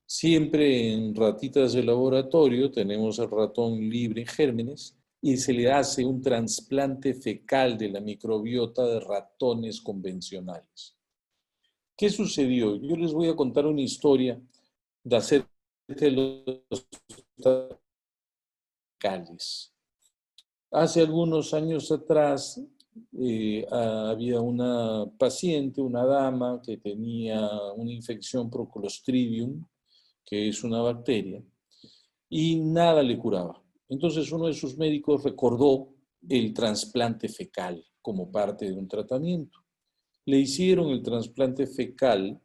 Siempre en ratitas de laboratorio tenemos el ratón libre en gérmenes y se le hace un trasplante fecal de la microbiota de ratones convencionales. ¿Qué sucedió? Yo les voy a contar una historia de acerca de los fecales. Hace algunos años atrás había una paciente, una dama que tenía una infección por Clostridium, que es una bacteria, y nada le curaba. Entonces uno de sus médicos recordó el trasplante fecal como parte de un tratamiento. Le hicieron el trasplante fecal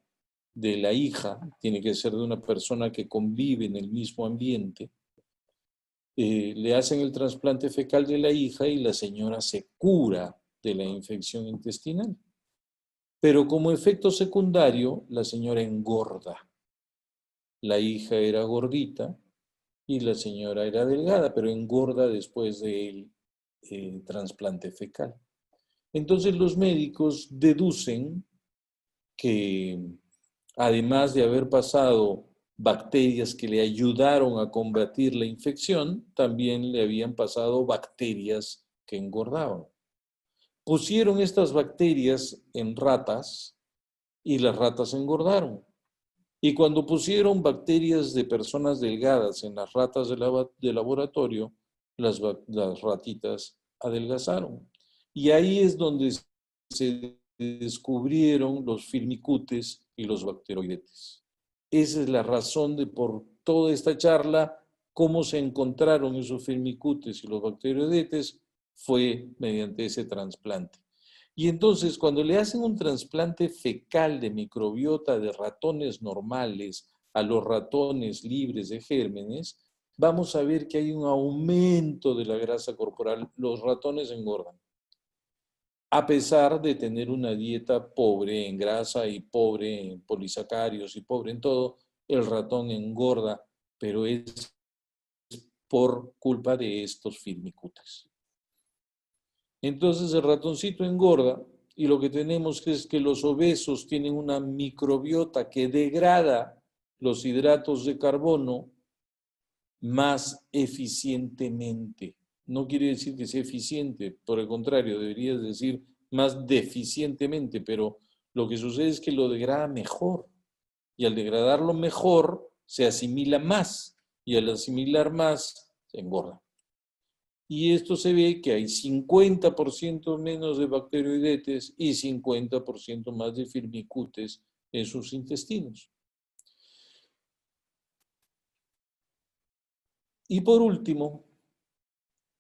de la hija, tiene que ser de una persona que convive en el mismo ambiente. Le hacen el trasplante fecal de la hija y la señora se cura de la infección intestinal. Pero como efecto secundario, la señora engorda. La hija era gordita y la señora era delgada, pero engorda después del trasplante fecal. Entonces los médicos deducen que además de haber pasado bacterias que le ayudaron a combatir la infección, también le habían pasado bacterias que engordaban. Pusieron estas bacterias en ratas y las ratas engordaron. Y cuando pusieron bacterias de personas delgadas en las ratas de laboratorio, las ratitas adelgazaron. Y ahí es donde se descubrieron los firmicutes y los bacteroidetes. Esa es la razón de por toda esta charla, cómo se encontraron esos firmicutes y los bacteroidetes, fue mediante ese trasplante. Y entonces, cuando le hacen un trasplante fecal de microbiota de ratones normales a los ratones libres de gérmenes, vamos a ver que hay un aumento de la grasa corporal. Los ratones engordan, a pesar de tener una dieta pobre en grasa y pobre en polisacarios y pobre en todo. El ratón engorda, pero es por culpa de estos firmicutes. Entonces el ratoncito engorda y lo que tenemos es que los obesos tienen una microbiota que degrada los hidratos de carbono más eficientemente. No quiere decir que sea eficiente, por el contrario, deberías decir más deficientemente, pero lo que sucede es que lo degrada mejor. Y al degradarlo mejor, se asimila más. Y al asimilar más, se engorda. Y esto se ve que hay 50% menos de bacteroidetes y 50% más de firmicutes en sus intestinos. Y por último,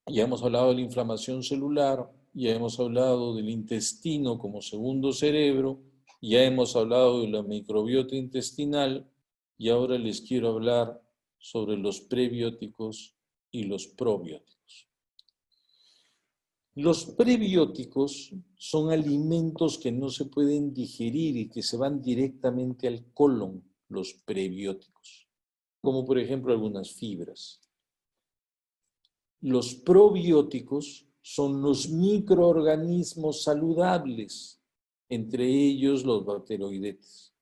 ya hemos hablado de la inflamación celular, ya hemos hablado del intestino como segundo cerebro, ya hemos hablado de la microbiota intestinal y ahora les quiero hablar sobre los prebióticos y los probióticos. Los prebióticos son alimentos que no se pueden digerir y que se van directamente al colon, los prebióticos, como por ejemplo algunas fibras. Los probióticos son los microorganismos saludables, entre ellos los bacteroidetes.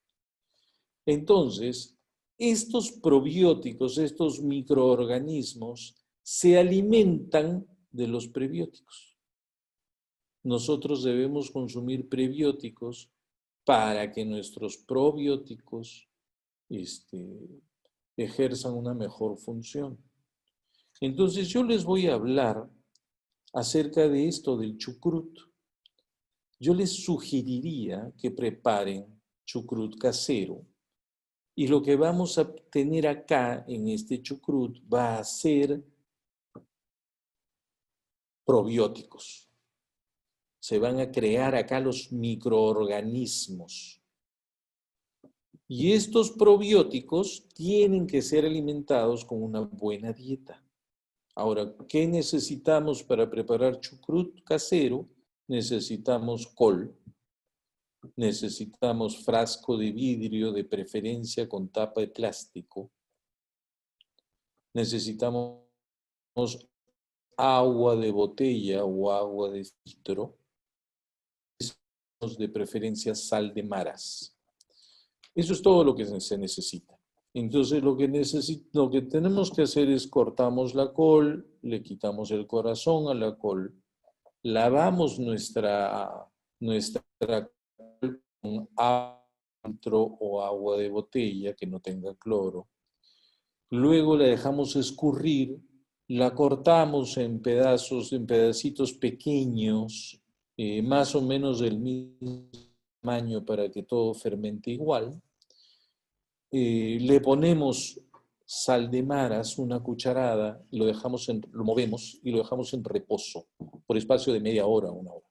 Entonces, estos probióticos, estos microorganismos, se alimentan de los prebióticos. Nosotros debemos consumir prebióticos para que nuestros probióticos ejerzan una mejor función. Entonces yo les voy a hablar acerca de esto del chucrut. Yo les sugeriría que preparen chucrut casero y lo que vamos a tener acá en este chucrut va a ser probióticos. Se van a crear acá los microorganismos. Y estos probióticos tienen que ser alimentados con una buena dieta. Ahora, ¿qué necesitamos para preparar chucrut casero? Necesitamos col, necesitamos frasco de vidrio, de preferencia con tapa de plástico, necesitamos agua de botella o agua de filtro, de preferencia sal de maras. Eso es todo lo que se necesita. Entonces lo que tenemos que hacer es cortamos la col, le quitamos el corazón a la col, lavamos nuestra col con agua o agua de botella que no tenga cloro. Luego la dejamos escurrir, la cortamos en pedazos, en pedacitos pequeños, más o menos del mismo tamaño para que todo fermente igual. Le ponemos sal de maras, una cucharada, y lo movemos y lo dejamos en reposo por espacio de media hora, una hora.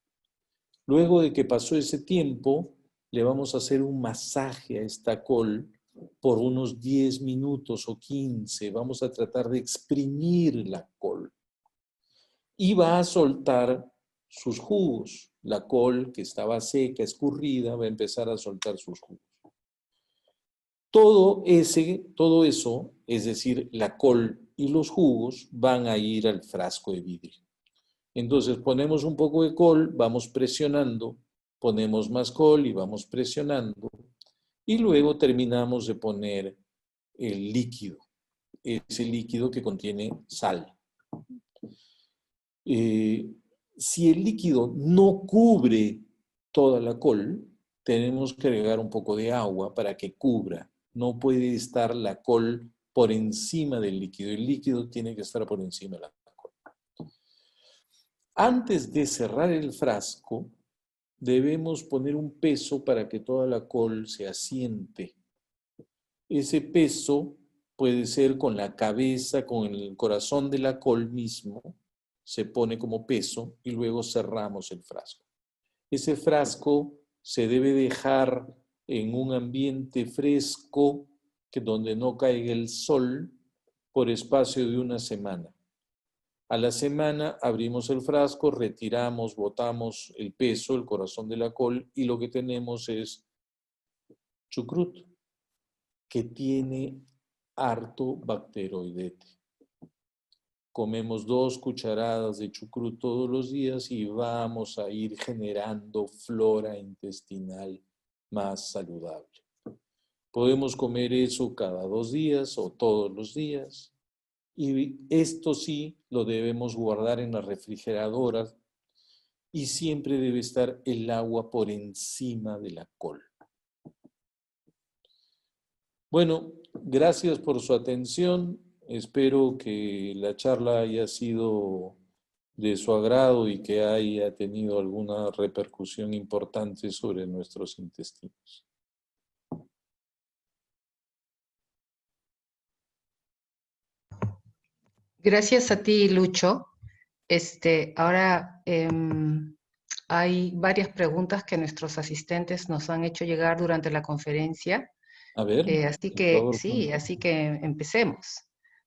Luego de que pasó ese tiempo, le vamos a hacer un masaje a esta col por unos 10 minutos o 15. Vamos a tratar de exprimir la col. Y va a soltar sus jugos. La col que estaba seca, escurrida, va a empezar a soltar sus jugos. Todo eso, es decir, la col y los jugos, van a ir al frasco de vidrio. Entonces ponemos un poco de col, vamos presionando, ponemos más col y vamos presionando, y luego terminamos de poner el líquido, ese líquido que contiene sal. Si el líquido no cubre toda la col, tenemos que agregar un poco de agua para que cubra. No puede estar la col por encima del líquido. El líquido tiene que estar por encima de la col. Antes de cerrar el frasco, debemos poner un peso para que toda la col se asiente. Ese peso puede ser con la cabeza, con el corazón de la col mismo, se pone como peso y luego cerramos el frasco. Ese frasco se debe dejar en un ambiente fresco, donde no caiga el sol, por espacio de una semana. A la semana abrimos el frasco, retiramos, botamos el peso, el corazón de la col, y lo que tenemos es chucrut, que tiene harto bacteroidete. Comemos 2 cucharadas de chucrut todos los días y vamos a ir generando flora intestinal más saludable. Podemos comer eso cada 2 días o todos los días. Y esto sí lo debemos guardar en la refrigeradora y siempre debe estar el agua por encima de la col. Bueno, gracias por su atención. Espero que la charla haya sido de su agrado y que haya tenido alguna repercusión importante sobre nuestros intestinos. Gracias a ti, Lucho. Ahora hay varias preguntas que nuestros asistentes nos han hecho llegar durante la conferencia. A ver, Así por que favor, sí, cuéntame. así que empecemos.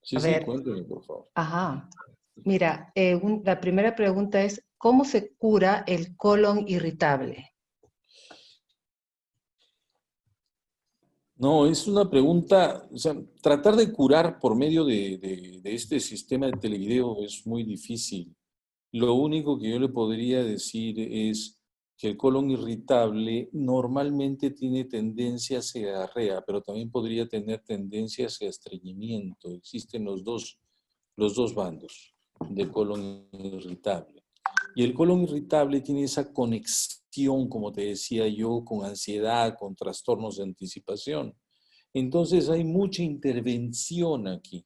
Sí, A sí, ver, cuéntame, por favor. ajá. Mira, la primera pregunta es, ¿cómo se cura el colon irritable? No, es una pregunta, o sea, tratar de curar por medio de este sistema de televideo es muy difícil. Lo único que yo le podría decir es que el colon irritable normalmente tiene tendencia hacia diarrea, pero también podría tener tendencia hacia estreñimiento. Existen los dos bandos del colon irritable. Y el colon irritable tiene esa conexión, como te decía yo, con ansiedad, con trastornos de anticipación. Entonces hay mucha intervención aquí.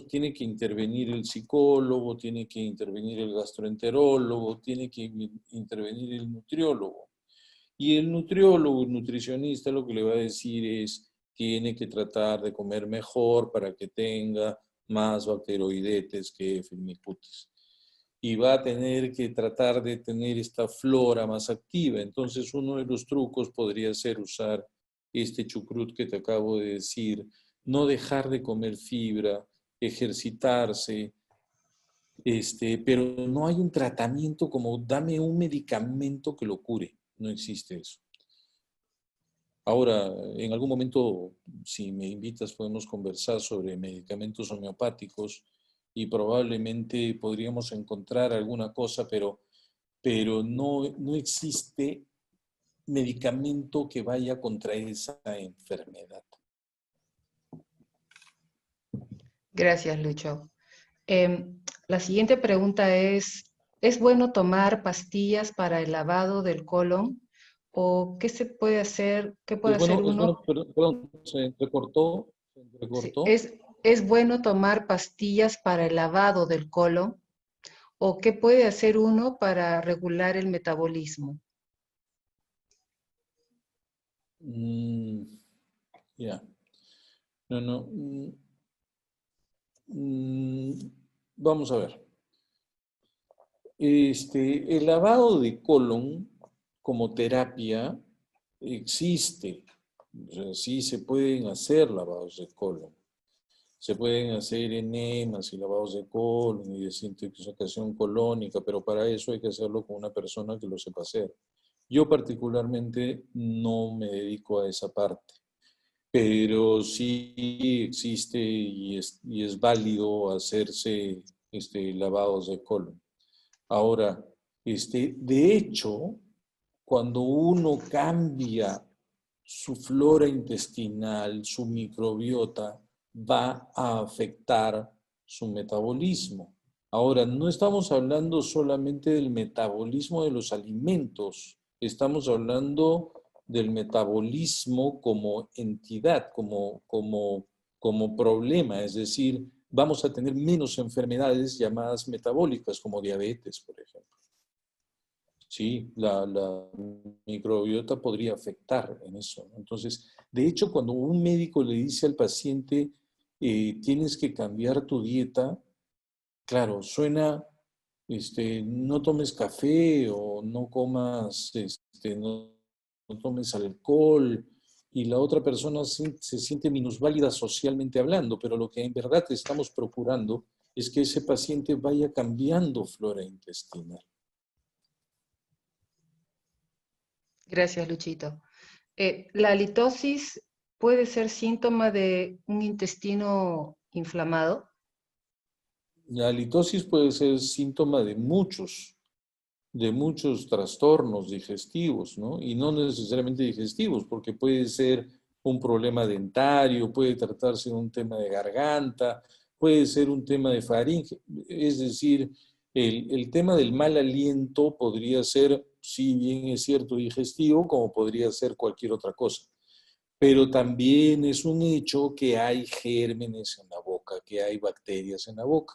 Tiene que intervenir el psicólogo, tiene que intervenir el gastroenterólogo, tiene que intervenir el nutriólogo. Y el nutriólogo, el nutricionista, lo que le va a decir es, tiene que tratar de comer mejor para que tenga más bacteroidetes que firmicutes. Y va a tener que tratar de tener esta flora más activa. Entonces, uno de los trucos podría ser usar este chucrut que te acabo de decir, no dejar de comer fibra, ejercitarse, pero no hay un tratamiento como dame un medicamento que lo cure. No existe eso. Ahora, en algún momento, si me invitas, podemos conversar sobre medicamentos homeopáticos y probablemente podríamos encontrar alguna cosa, pero no existe medicamento que vaya contra esa enfermedad. Gracias, Lucho. La siguiente pregunta ¿es bueno tomar pastillas para el lavado del colon? ¿O qué se puede hacer, qué puede hacer Es bueno, uno? perdón, se entrecortó, Sí, ¿es bueno tomar pastillas para el lavado del colon? ¿O qué puede hacer uno para regular el metabolismo? Ya. No, no. Vamos a ver. El lavado de colon como terapia existe. O sea, sí se pueden hacer lavados de colon. Se pueden hacer enemas y lavados de colon y desintoxicación colónica, pero para eso hay que hacerlo con una persona que lo sepa hacer. Yo particularmente no me dedico a esa parte, pero sí existe y es válido hacerse lavados de colon. Ahora, de hecho, cuando uno cambia su flora intestinal, su microbiota, va a afectar su metabolismo. Ahora, no estamos hablando solamente del metabolismo de los alimentos, estamos hablando del metabolismo como entidad, como problema, es decir, vamos a tener menos enfermedades llamadas metabólicas, como diabetes, por ejemplo. Sí, la microbiota podría afectar en eso. Entonces, de hecho, cuando un médico le dice al paciente, tienes que cambiar tu dieta, claro, suena, no tomes café o no comas, no tomes alcohol, y la otra persona se siente minusválida socialmente hablando, pero lo que en verdad estamos procurando es que ese paciente vaya cambiando flora intestinal. Gracias, Luchito. ¿La halitosis puede ser síntoma de un intestino inflamado? La halitosis puede ser síntoma de muchos trastornos digestivos, ¿no? Y no necesariamente digestivos, porque puede ser un problema dentario, puede tratarse de un tema de garganta, puede ser un tema de faringe. Es decir, el tema del mal aliento podría ser, si bien es cierto, digestivo, como podría ser cualquier otra cosa. Pero también es un hecho que hay gérmenes en la boca, que hay bacterias en la boca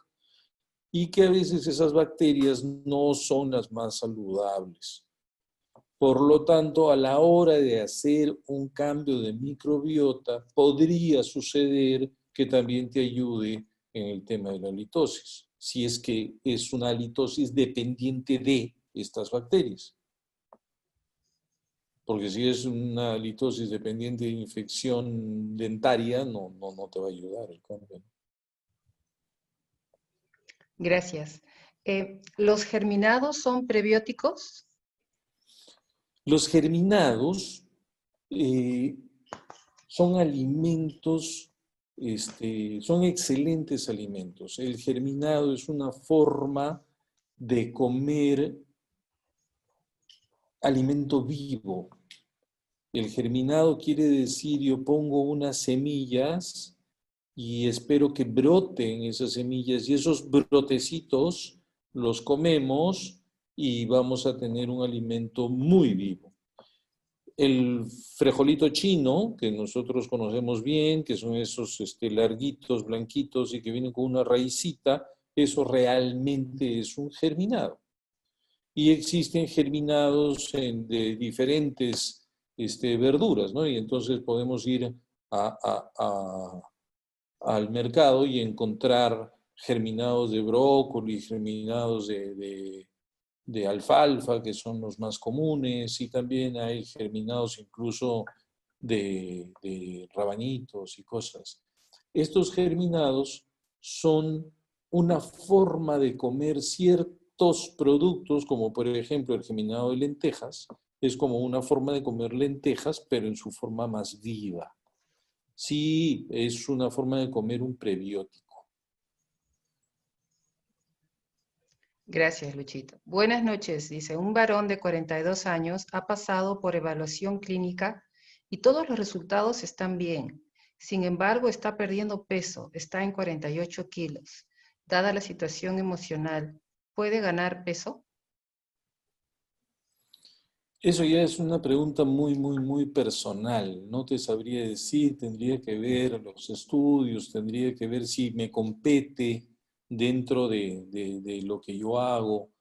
y que a veces esas bacterias no son las más saludables. Por lo tanto, a la hora de hacer un cambio de microbiota, podría suceder que también te ayude en el tema de la halitosis, si es que es una halitosis dependiente de estas bacterias. Porque si es una halitosis dependiente de infección dentaria, no te va a ayudar el cambio. Gracias. ¿Los germinados son prebióticos? Los germinados eh, son alimentos, son excelentes alimentos. El germinado es una forma de comer alimento vivo. El germinado quiere decir yo pongo unas semillas y espero que broten esas semillas y esos brotecitos los comemos y vamos a tener un alimento muy vivo. El frijolito chino, que nosotros conocemos bien, que son esos larguitos, blanquitos y que vienen con una raicita, eso realmente es un germinado. Y existen germinados de diferentes verduras, ¿no? Y entonces podemos ir al mercado y encontrar germinados de brócoli, germinados de alfalfa, que son los más comunes, y también hay germinados incluso de rabanitos y cosas. Estos germinados son una forma de comer ciertos productos, como por ejemplo el germinado de lentejas, es como una forma de comer lentejas, pero en su forma más viva. Sí, es una forma de comer un prebiótico. Gracias, Luchito. Buenas noches, dice. Un varón de 42 años ha pasado por evaluación clínica y todos los resultados están bien. Sin embargo, está perdiendo peso, está en 48 kilos. Dada la situación emocional, ¿puede ganar peso? Eso ya es una pregunta muy personal. No te sabría decir, tendría que ver los estudios, tendría que ver si me compete dentro de lo que yo hago.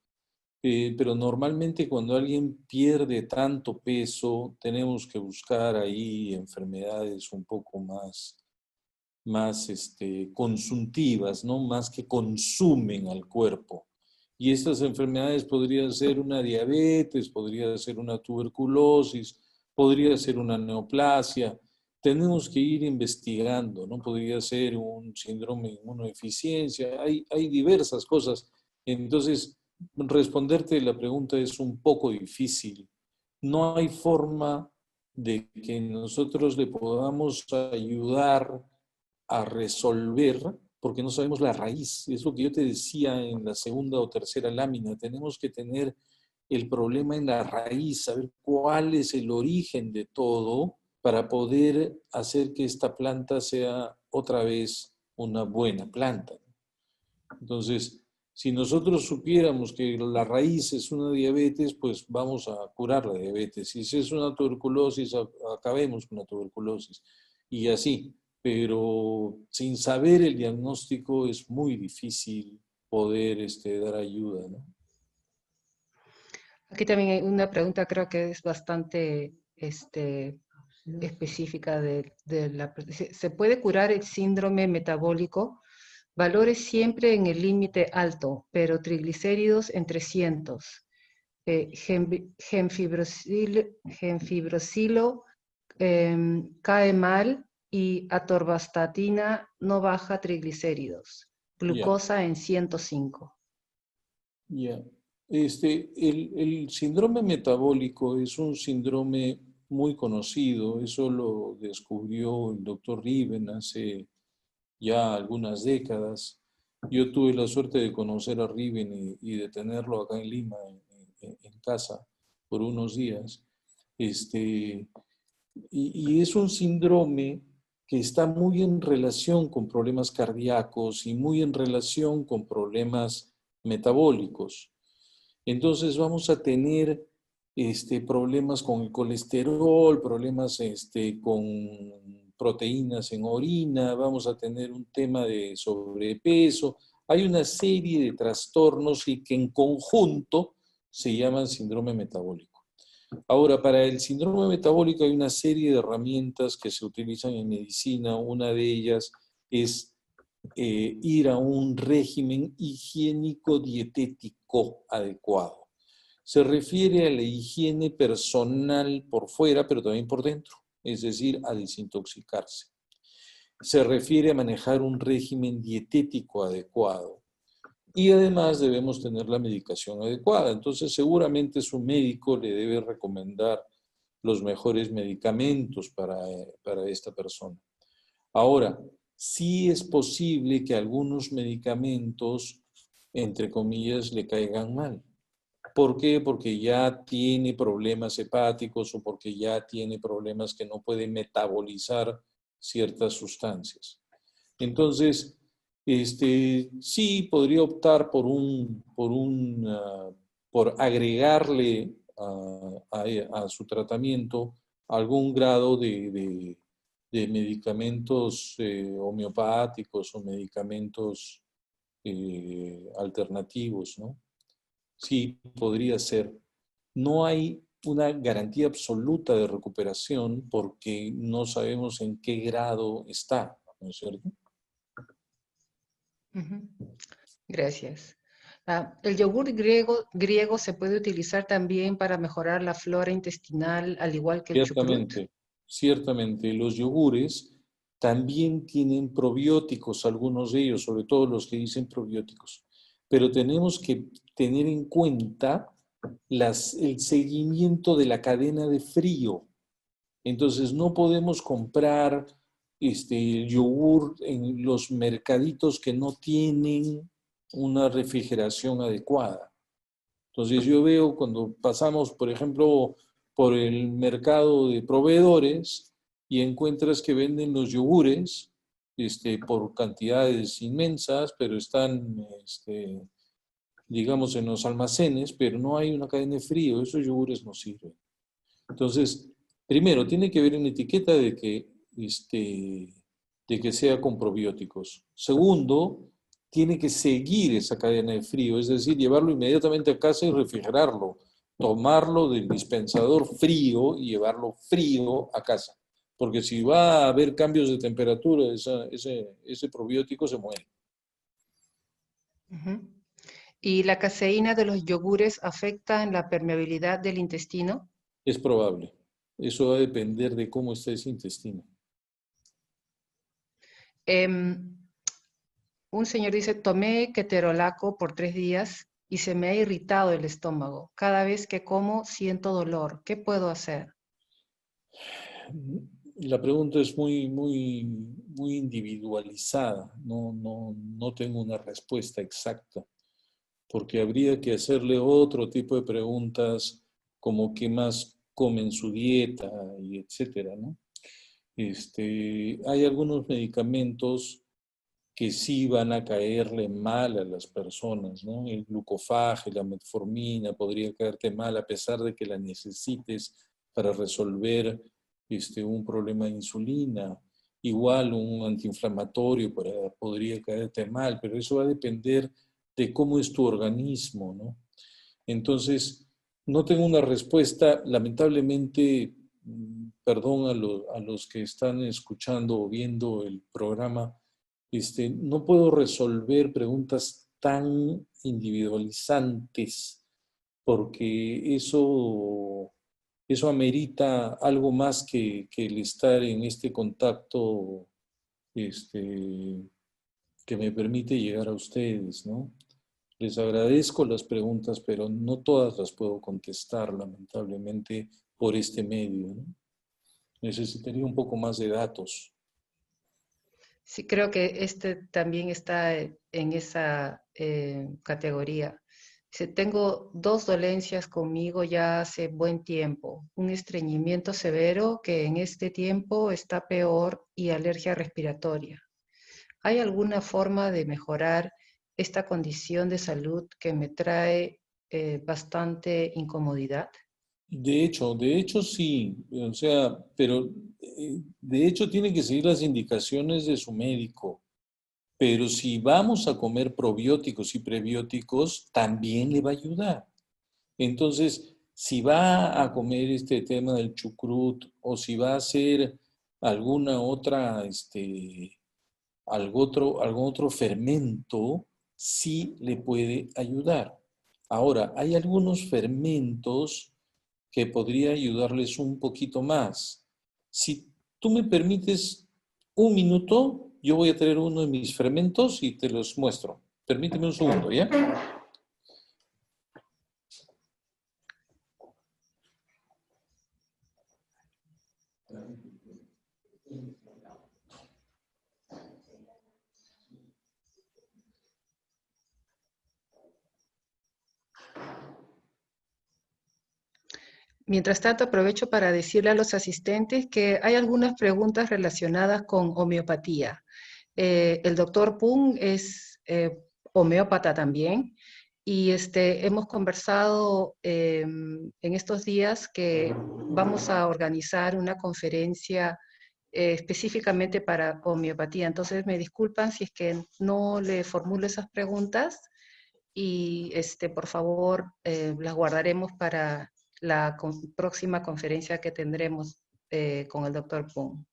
Pero normalmente cuando alguien pierde tanto peso, tenemos que buscar ahí enfermedades un poco más consuntivas, ¿no? Más que consumen al cuerpo. Y estas enfermedades podrían ser una diabetes, podría ser una tuberculosis, podría ser una neoplasia, tenemos que ir investigando, ¿no? Podría ser un síndrome de inmunodeficiencia, hay diversas cosas. Entonces, responderte la pregunta es un poco difícil. No hay forma de que nosotros le podamos ayudar a resolver, porque no sabemos la raíz. Es lo que yo te decía en la segunda o tercera lámina. Tenemos que tener el problema en la raíz, saber cuál es el origen de todo para poder hacer que esta planta sea otra vez una buena planta. Entonces, si nosotros supiéramos que la raíz es una diabetes, pues vamos a curar la diabetes. Y si es una tuberculosis, acabemos con la tuberculosis. Y así. Pero sin saber el diagnóstico es muy difícil poder dar ayuda, ¿no? Aquí también hay una pregunta, creo que es bastante específica ¿Se puede curar el síndrome metabólico? Valores siempre en el límite alto, pero triglicéridos en 300. Genfibrosilo cae mal y atorvastatina no baja triglicéridos. Ya, Glucosa en 105. ya. El síndrome metabólico es un síndrome muy conocido. Eso lo descubrió el doctor Riven hace ya algunas décadas. Yo tuve la suerte de conocer a Riven y de tenerlo acá en Lima, en casa, por unos días. Y es un síndrome que está muy en relación con problemas cardíacos y muy en relación con problemas metabólicos. Entonces vamos a tener problemas con el colesterol, problemas con proteínas en orina, vamos a tener un tema de sobrepeso. Hay una serie de trastornos y que en conjunto se llaman síndrome metabólico. Ahora, para el síndrome metabólico hay una serie de herramientas que se utilizan en medicina. Una de ellas es ir a un régimen higiénico dietético adecuado. Se refiere a la higiene personal por fuera, pero también por dentro, es decir, a desintoxicarse. Se refiere a manejar un régimen dietético adecuado. Y además debemos tener la medicación adecuada. Entonces, seguramente su médico le debe recomendar los mejores medicamentos para esta persona. Ahora, sí es posible que algunos medicamentos, entre comillas, le caigan mal. ¿Por qué? Porque ya tiene problemas hepáticos o porque ya tiene problemas que no puede metabolizar ciertas sustancias. Entonces, sí podría optar por agregarle a su tratamiento algún grado de medicamentos homeopáticos o medicamentos alternativos, ¿no? Sí, podría ser. No hay una garantía absoluta de recuperación porque no sabemos en qué grado está, ¿no es cierto? Gracias. ¿El yogur griego se puede utilizar también para mejorar la flora intestinal, al igual que el chucrut? Ciertamente, ciertamente. Los yogures también tienen probióticos, algunos de ellos, sobre todo los que dicen probióticos. Pero tenemos que tener en cuenta el seguimiento de la cadena de frío. Entonces, no podemos comprar yogur en los mercaditos que no tienen una refrigeración adecuada. Entonces yo veo cuando pasamos, por ejemplo, por el mercado de proveedores y encuentras que venden los yogures por cantidades inmensas, pero están, digamos, en los almacenes, pero no hay una cadena de frío, esos yogures no sirven. Entonces, primero, tiene que ver en la etiqueta de que sea con probióticos. Segundo, tiene que seguir esa cadena de frío, es decir, llevarlo inmediatamente a casa y refrigerarlo, tomarlo del dispensador frío y llevarlo frío a casa. Porque si va a haber cambios de temperatura, ese probiótico se muere. ¿Y la caseína de los yogures afecta en la permeabilidad del intestino? Es probable. Eso va a depender de cómo está ese intestino. Un señor dice, tomé ketorolaco por 3 días y se me ha irritado el estómago. Cada vez que como siento dolor. ¿Qué puedo hacer? La pregunta es muy individualizada. No tengo una respuesta exacta, porque habría que hacerle otro tipo de preguntas, como qué más come en su dieta, y etcétera, ¿no? Hay algunos medicamentos que sí van a caerle mal a las personas, ¿no? El glucofaje, la metformina podría caerte mal a pesar de que la necesites para resolver un problema de insulina. Igual un antiinflamatorio podría caerte mal, pero eso va a depender de cómo es tu organismo, ¿no? Entonces, no tengo una respuesta, lamentablemente, perdón a los que están escuchando o viendo el programa, no puedo resolver preguntas tan individualizantes porque eso amerita algo más que el estar en este contacto que me permite llegar a ustedes, ¿no? Les agradezco las preguntas, pero no todas las puedo contestar, lamentablemente, por este medio, ¿no? Necesitaría un poco más de datos. Sí, creo que este también está en esa categoría. Dice, tengo 2 dolencias conmigo ya hace buen tiempo. Un estreñimiento severo que en este tiempo está peor y alergia respiratoria. ¿Hay alguna forma de mejorar esta condición de salud que me trae bastante incomodidad? De hecho sí, o sea, pero de hecho tiene que seguir las indicaciones de su médico. Pero si vamos a comer probióticos y prebióticos, también le va a ayudar. Entonces, si va a comer este tema del chucrut o si va a hacer alguna otra, algún otro fermento, sí le puede ayudar. Ahora, hay algunos fermentos que podría ayudarles un poquito más. Si tú me permites un minuto, yo voy a traer uno de mis fermentos y te los muestro. Permíteme un segundo, ¿ya? Mientras tanto, aprovecho para decirle a los asistentes que hay algunas preguntas relacionadas con homeopatía. El doctor Pung es homeópata también y hemos conversado en estos días que vamos a organizar una conferencia específicamente para homeopatía. Entonces, me disculpan si es que no le formulo esas preguntas y por favor las guardaremos para la próxima conferencia que tendremos con el doctor Pung.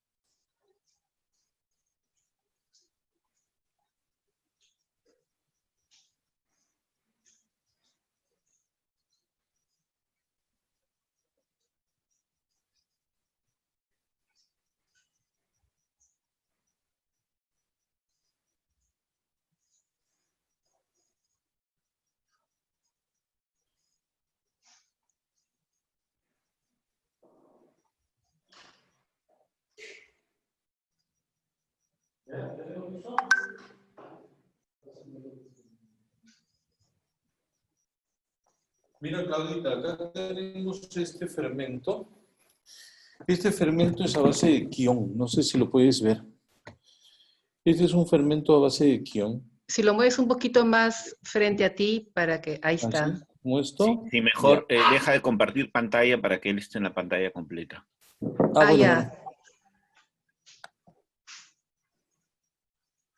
Mira, Claudita, acá tenemos este fermento. Este fermento es a base de quión, no sé si lo puedes ver. Este es un fermento a base de quión. Si lo mueves un poquito más frente a ti para que... Ahí Así, está. como Sí, esto. sí, Ya. mejor deja de compartir pantalla para que él esté en la pantalla completa. Ah, bueno, Ya. bueno.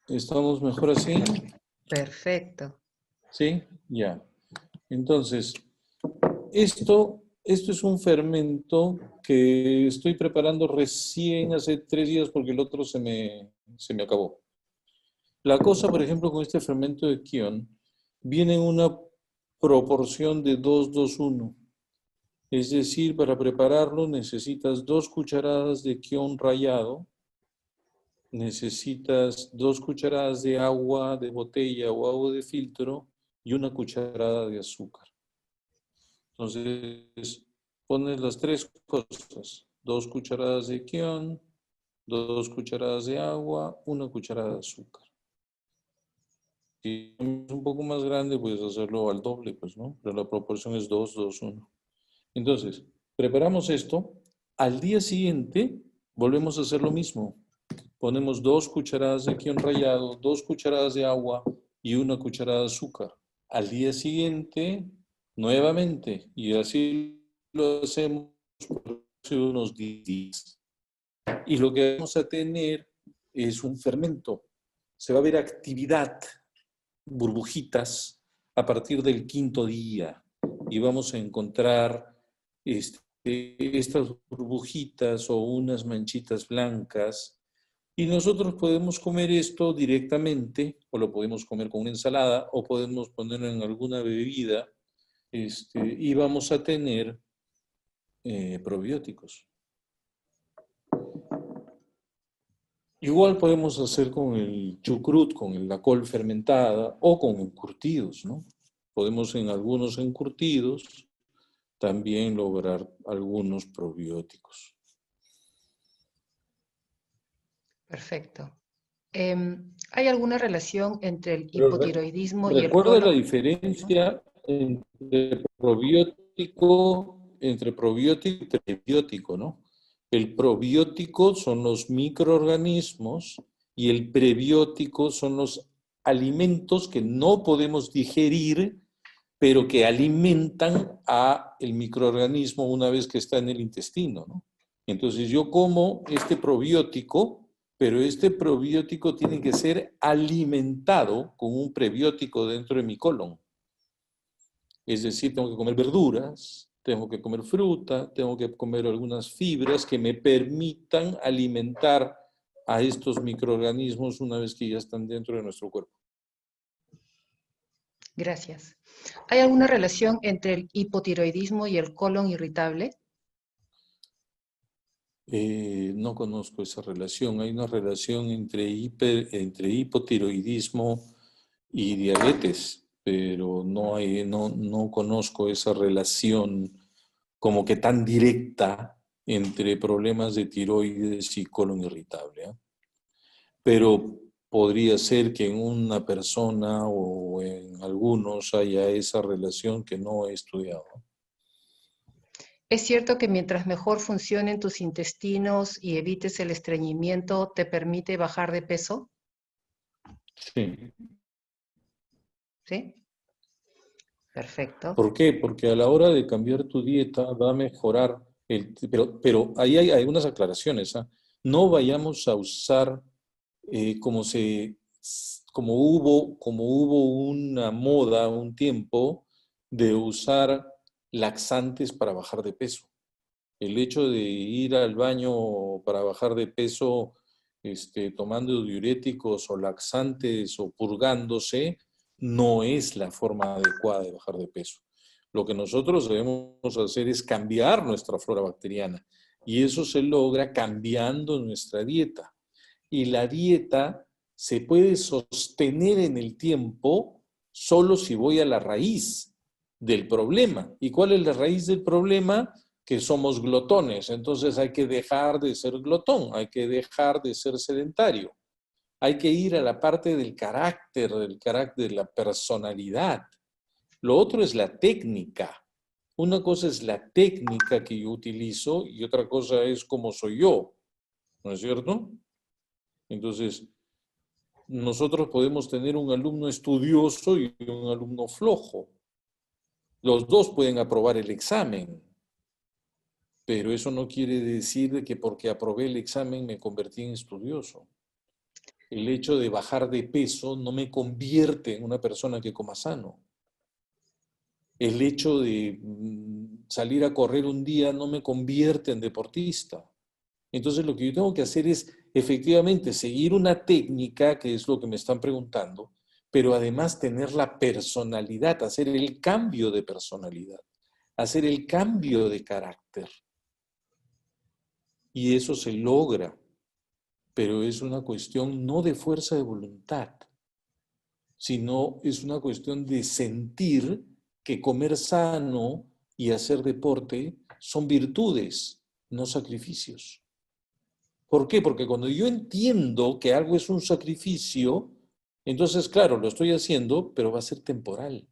¿Estamos mejor así? Perfecto. ¿Sí? Ya. Entonces, esto es un fermento que estoy preparando recién hace 3 días porque el otro se me acabó. La cosa, por ejemplo, con este fermento de quión, viene en una proporción de 2-2-1. Es decir, para prepararlo necesitas 2 cucharadas de quión rallado, necesitas 2 cucharadas de agua de botella o agua de filtro y 1 cucharada de azúcar. Entonces, pones las 3 cosas. 2 cucharadas de quión, 2 cucharadas de agua, 1 cucharada de azúcar. Si es un poco más grande, puedes hacerlo al doble, pues, ¿no? Pero la proporción es 2, 2, 1. Entonces, preparamos esto. Al día siguiente, volvemos a hacer lo mismo. Ponemos 2 cucharadas de quión rallado, 2 cucharadas de agua y 1 cucharada de azúcar. Al día siguiente, nuevamente, y así lo hacemos por unos días. Y lo que vamos a tener es un fermento. Se va a ver actividad, burbujitas, a partir del 5.º día. Y vamos a encontrar estas burbujitas o unas manchitas blancas. Y nosotros podemos comer esto directamente, o lo podemos comer con una ensalada, o podemos ponerlo en alguna bebida, y vamos a tener probióticos. Igual podemos hacer con el chucrut, con la col fermentada, o con encurtidos, ¿no? Podemos en algunos encurtidos también lograr algunos probióticos. Perfecto. ¿Hay alguna relación entre el Pero hipotiroidismo y el recuerda la colon? diferencia entre probiótico y prebiótico, ¿no? El probiótico son los microorganismos y el prebiótico son los alimentos que no podemos digerir, pero que alimentan a el microorganismo una vez que está en el intestino, ¿no? Entonces yo como este probiótico, pero este probiótico tiene que ser alimentado con un prebiótico dentro de mi colon. Es decir, tengo que comer verduras, tengo que comer fruta, tengo que comer algunas fibras que me permitan alimentar a estos microorganismos una vez que ya están dentro de nuestro cuerpo. Gracias. ¿Hay alguna relación entre el hipotiroidismo y el colon irritable? No conozco esa relación. Hay una relación entre hipotiroidismo y diabetes, pero no conozco esa relación como que tan directa entre problemas de tiroides y colon irritable, ¿eh? Pero podría ser que en una persona o en algunos haya esa relación que no he estudiado. ¿Es cierto que mientras mejor funcionen tus intestinos y evites el estreñimiento, te permite bajar de peso? Sí. ¿Sí? Perfecto. ¿Por qué? Porque a la hora de cambiar tu dieta va a mejorar, pero ahí hay unas aclaraciones, ¿ah? No vayamos a usar como hubo una moda un tiempo de usar laxantes para bajar de peso. El hecho de ir al baño para bajar de peso, tomando diuréticos o laxantes o purgándose, no es la forma adecuada de bajar de peso. Lo que nosotros debemos hacer es cambiar nuestra flora bacteriana y eso se logra cambiando nuestra dieta. Y la dieta se puede sostener en el tiempo solo si voy a la raíz del problema. ¿Y cuál es la raíz del problema? Que somos glotones. Entonces hay que dejar de ser glotón, hay que dejar de ser sedentario. Hay que ir a la parte del carácter, de la personalidad. Lo otro es la técnica. Una cosa es la técnica que yo utilizo y otra cosa es cómo soy yo, ¿no es cierto? Entonces, nosotros podemos tener un alumno estudioso y un alumno flojo. Los dos pueden aprobar el examen, pero eso no quiere decir que porque aprobé el examen me convertí en estudioso. El hecho de bajar de peso no me convierte en una persona que coma sano. El hecho de salir a correr un día no me convierte en deportista. Entonces lo que yo tengo que hacer es efectivamente seguir una técnica, que es lo que me están preguntando, pero además tener la personalidad, hacer el cambio de personalidad, hacer el cambio de carácter. Y eso se logra pero es una cuestión no de fuerza de voluntad, sino es una cuestión de sentir que comer sano y hacer deporte son virtudes, no sacrificios. ¿Por qué? Porque cuando yo entiendo que algo es un sacrificio, entonces, claro, lo estoy haciendo, pero va a ser temporal.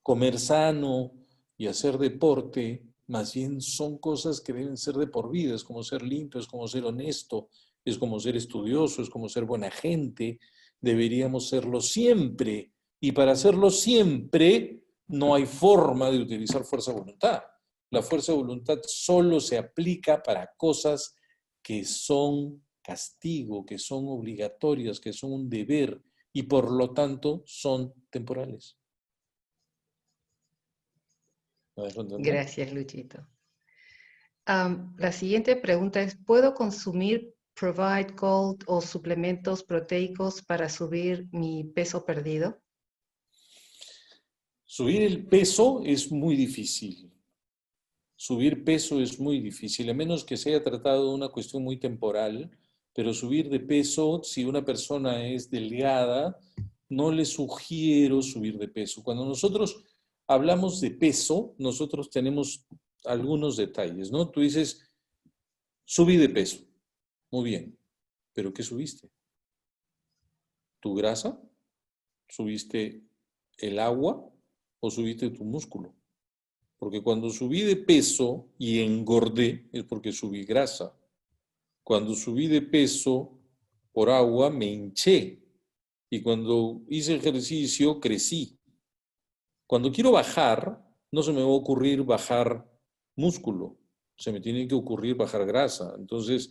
Comer sano y hacer deporte, más bien son cosas que deben ser de por vida. Es como ser limpio, es como ser honesto, es como ser estudioso, es como ser buena gente. Deberíamos serlo siempre. Y para hacerlo siempre, no hay forma de utilizar fuerza de voluntad. La fuerza de voluntad solo se aplica para cosas que son castigo, que son obligatorias, que son un deber y por lo tanto son temporales. ¿Me dejo entender? Gracias, Luchito. La siguiente pregunta es, ¿puedo consumir Provide Gold o suplementos proteicos para subir mi peso perdido? Subir el peso es muy difícil. Subir peso es muy difícil, a menos que se haya tratado de una cuestión muy temporal, pero subir de peso, si una persona es delgada, no le sugiero subir de peso. Cuando nosotros hablamos de peso, nosotros tenemos algunos detalles, ¿no? Tú dices, subí de peso. Muy bien, pero ¿qué subiste? ¿Tu grasa? ¿Subiste el agua o subiste tu músculo? Porque cuando subí de peso y engordé es porque subí grasa. Cuando subí de peso por agua me hinché. Y cuando hice ejercicio crecí. Cuando quiero bajar, no se me va a ocurrir bajar músculo. Se me tiene que ocurrir bajar grasa. Entonces,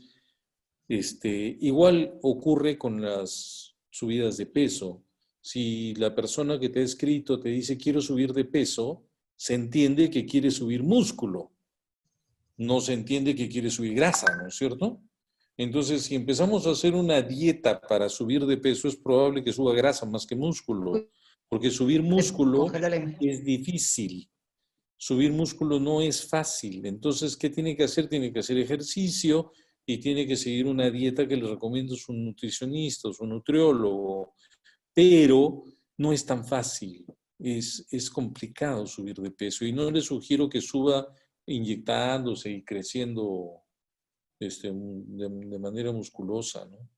igual ocurre con las subidas de peso. Si la persona que te ha escrito te dice quiero subir de peso, se entiende que quiere subir músculo. No se entiende que quiere subir grasa, ¿no es cierto? Entonces, si empezamos a hacer una dieta para subir de peso, es probable que suba grasa más que músculo, porque subir músculo Congeló la imagen. es difícil. Subir músculo no es fácil. Entonces, ¿qué tiene que hacer? Tiene que hacer ejercicio y tiene que seguir una dieta que le recomienda su nutricionista o su nutriólogo. Pero no es tan fácil. Es complicado subir de peso y no le sugiero que suba inyectándose y creciendo de manera musculosa, ¿no?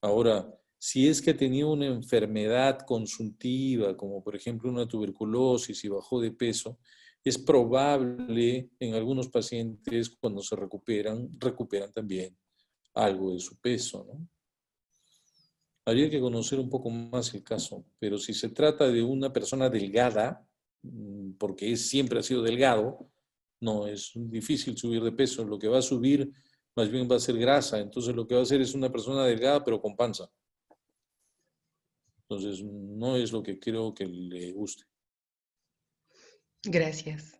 Ahora, si es que ha tenido una enfermedad consultiva, como por ejemplo una tuberculosis y bajó de peso, es probable en algunos pacientes cuando se recuperan también algo de su peso, ¿no? Habría que conocer un poco más el caso, pero si se trata de una persona delgada, porque siempre ha sido delgado, no, es difícil subir de peso. Lo que va a subir más bien va a ser grasa. Entonces lo que va a hacer es una persona delgada pero con panza. Entonces no es lo que creo que le guste. Gracias.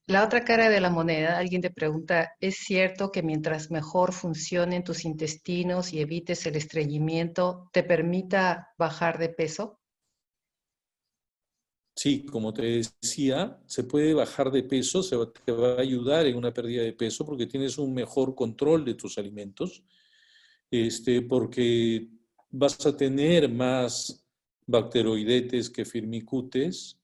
La otra cara de la moneda, alguien te pregunta, ¿es cierto que mientras mejor funcionen tus intestinos y evites el estreñimiento, te permita bajar de peso? Sí, como te decía, se puede bajar de peso, te va a ayudar en una pérdida de peso porque tienes un mejor control de tus alimentos, porque vas a tener más bacteroidetes que firmicutes,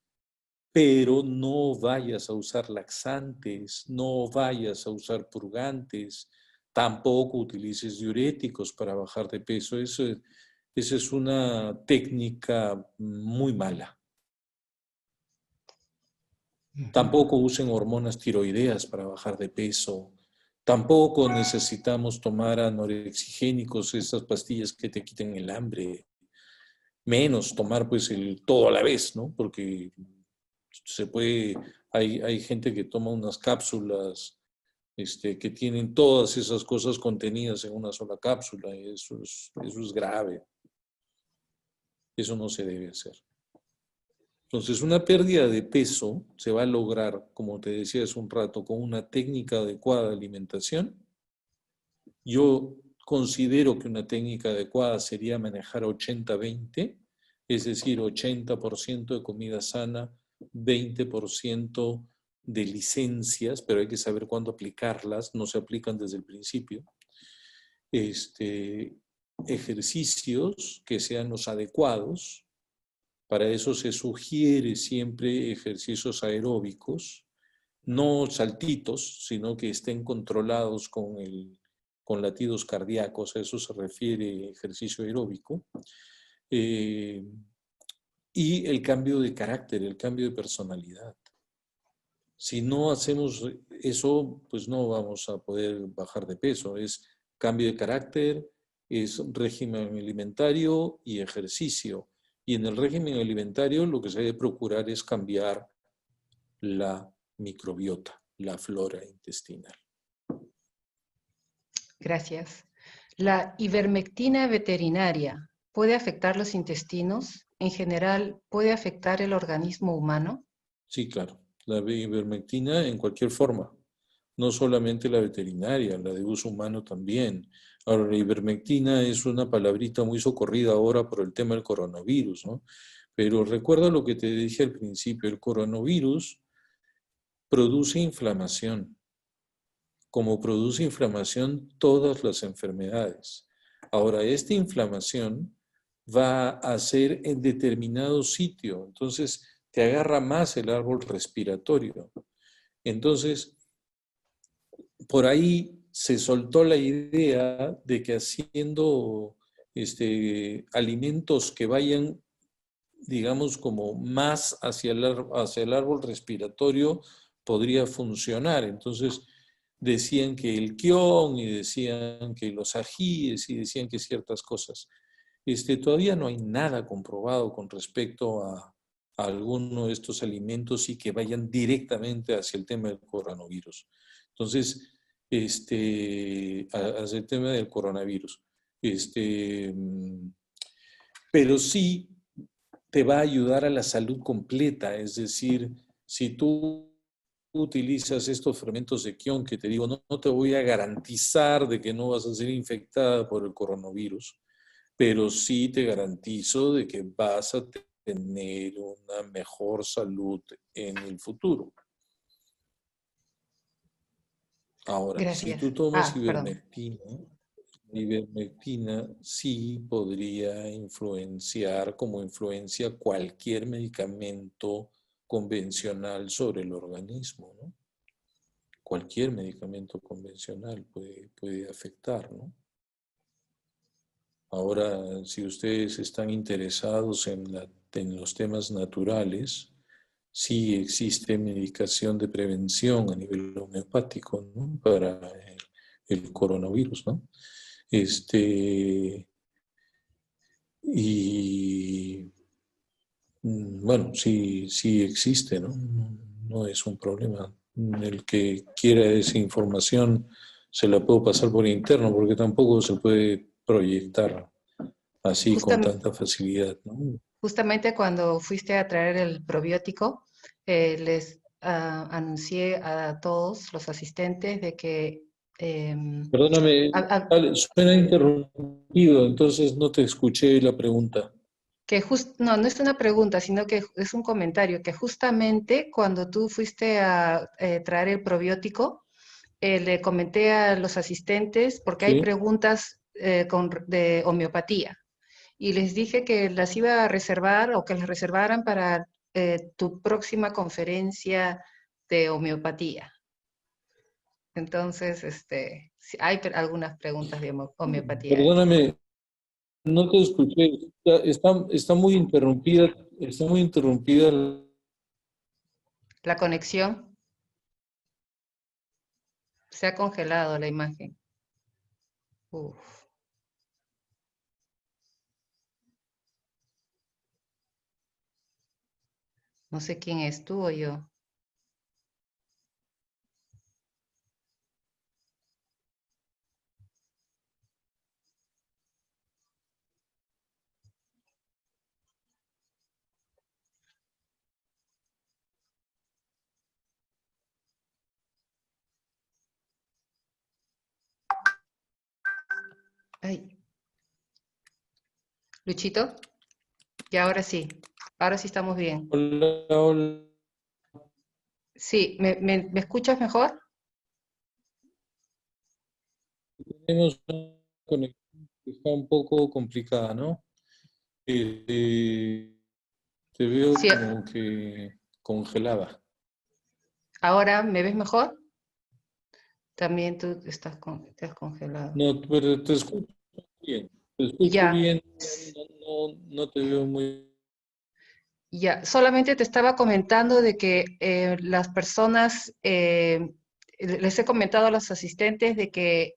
pero no vayas a usar laxantes, no vayas a usar purgantes, tampoco utilices diuréticos para bajar de peso. Esa es una técnica muy mala. Tampoco usen hormonas tiroideas para bajar de peso. Tampoco necesitamos tomar anorexigénicos, esas pastillas que te quiten el hambre. Menos tomar pues el todo a la vez, ¿no? Porque hay gente que toma unas cápsulas que tienen todas esas cosas contenidas en una sola cápsula. Y eso es grave. Eso no se debe hacer. Entonces, una pérdida de peso se va a lograr, como te decía hace un rato, con una técnica adecuada de alimentación. Yo considero que una técnica adecuada sería manejar 80-20, es decir, 80% de comida sana, 20% de licencias, pero hay que saber cuándo aplicarlas, no se aplican desde el principio. ejercicios que sean los adecuados. Para eso se sugiere siempre ejercicios aeróbicos, no saltitos, sino que estén controlados con latidos cardíacos, a eso se refiere ejercicio aeróbico. Y el cambio de carácter, el cambio de personalidad. Si no hacemos eso, pues no vamos a poder bajar de peso. Es cambio de carácter, es régimen alimentario y ejercicio. Y en el régimen alimentario lo que se debe procurar es cambiar la microbiota, la flora intestinal. Gracias. ¿La ivermectina veterinaria puede afectar los intestinos? En general, ¿puede afectar el organismo humano? Sí, claro. La ivermectina en cualquier forma. No solamente la veterinaria, la de uso humano también. Ahora, la ivermectina es una palabrita muy socorrida ahora por el tema del coronavirus, ¿no? Pero recuerda lo que te dije al principio, el coronavirus produce inflamación, como produce inflamación todas las enfermedades. Ahora, esta inflamación va a ser en determinado sitio, entonces te agarra más el árbol respiratorio. Entonces, por ahí se soltó la idea de que haciendo alimentos que vayan, digamos, como más hacia el árbol respiratorio podría funcionar. Entonces decían que el kion y decían que los ajíes y decían que ciertas cosas. Todavía no hay nada comprobado con respecto a alguno de estos alimentos y que vayan directamente hacia el tema del coronavirus. Entonces, hacia el tema del coronavirus. Pero sí te va a ayudar a la salud completa, es decir, si tú utilizas estos fermentos de Kion que te digo, no te voy a garantizar de que no vas a ser infectada por el coronavirus, pero sí te garantizo de que vas a tener una mejor salud en el futuro. Ahora, si Gracias. tú tomas Perdón. ivermectina sí podría influenciar como influencia cualquier medicamento convencional sobre el organismo, ¿no? Cualquier medicamento convencional puede afectar, ¿no? Ahora, si ustedes están interesados en los temas naturales, sí existe medicación de prevención a nivel homeopático, ¿no? Para el coronavirus, ¿no? Y bueno, sí existe, ¿no? No es un problema. El que quiera esa información se la puedo pasar por interno porque tampoco se puede proyectar así con Justam- tanta facilidad, ¿no? Justamente cuando fuiste a traer el probiótico, les anuncié a todos los asistentes de que Perdóname, a- a- vale, suena interrumpido, entonces no te escuché la pregunta. no es una pregunta, sino que es un comentario, que justamente cuando tú fuiste a traer el probiótico, le comenté a los asistentes, porque hay ¿Sí? preguntas de homeopatía, y les dije que las iba a reservar o que las reservaran para tu próxima conferencia de homeopatía. Entonces, sí, hay algunas preguntas de homeopatía. Perdóname, no te escuché. Está muy interrumpida, está muy interrumpida. La conexión se ha congelado la imagen. Uf. No sé quién es, tú o yo. Ay, Luchito, y ahora sí estamos bien. Hola, hola. Sí, ¿me escuchas mejor? Tenemos conexión está un poco complicada, ¿no? Te veo Sí, como que congelada. ahora me ves mejor. También tú estás congelado. No, pero te escucho bien. Te escucho Ya, bien, no te veo muy... ya. Solamente te estaba comentando de que las personas, les he comentado a los asistentes de que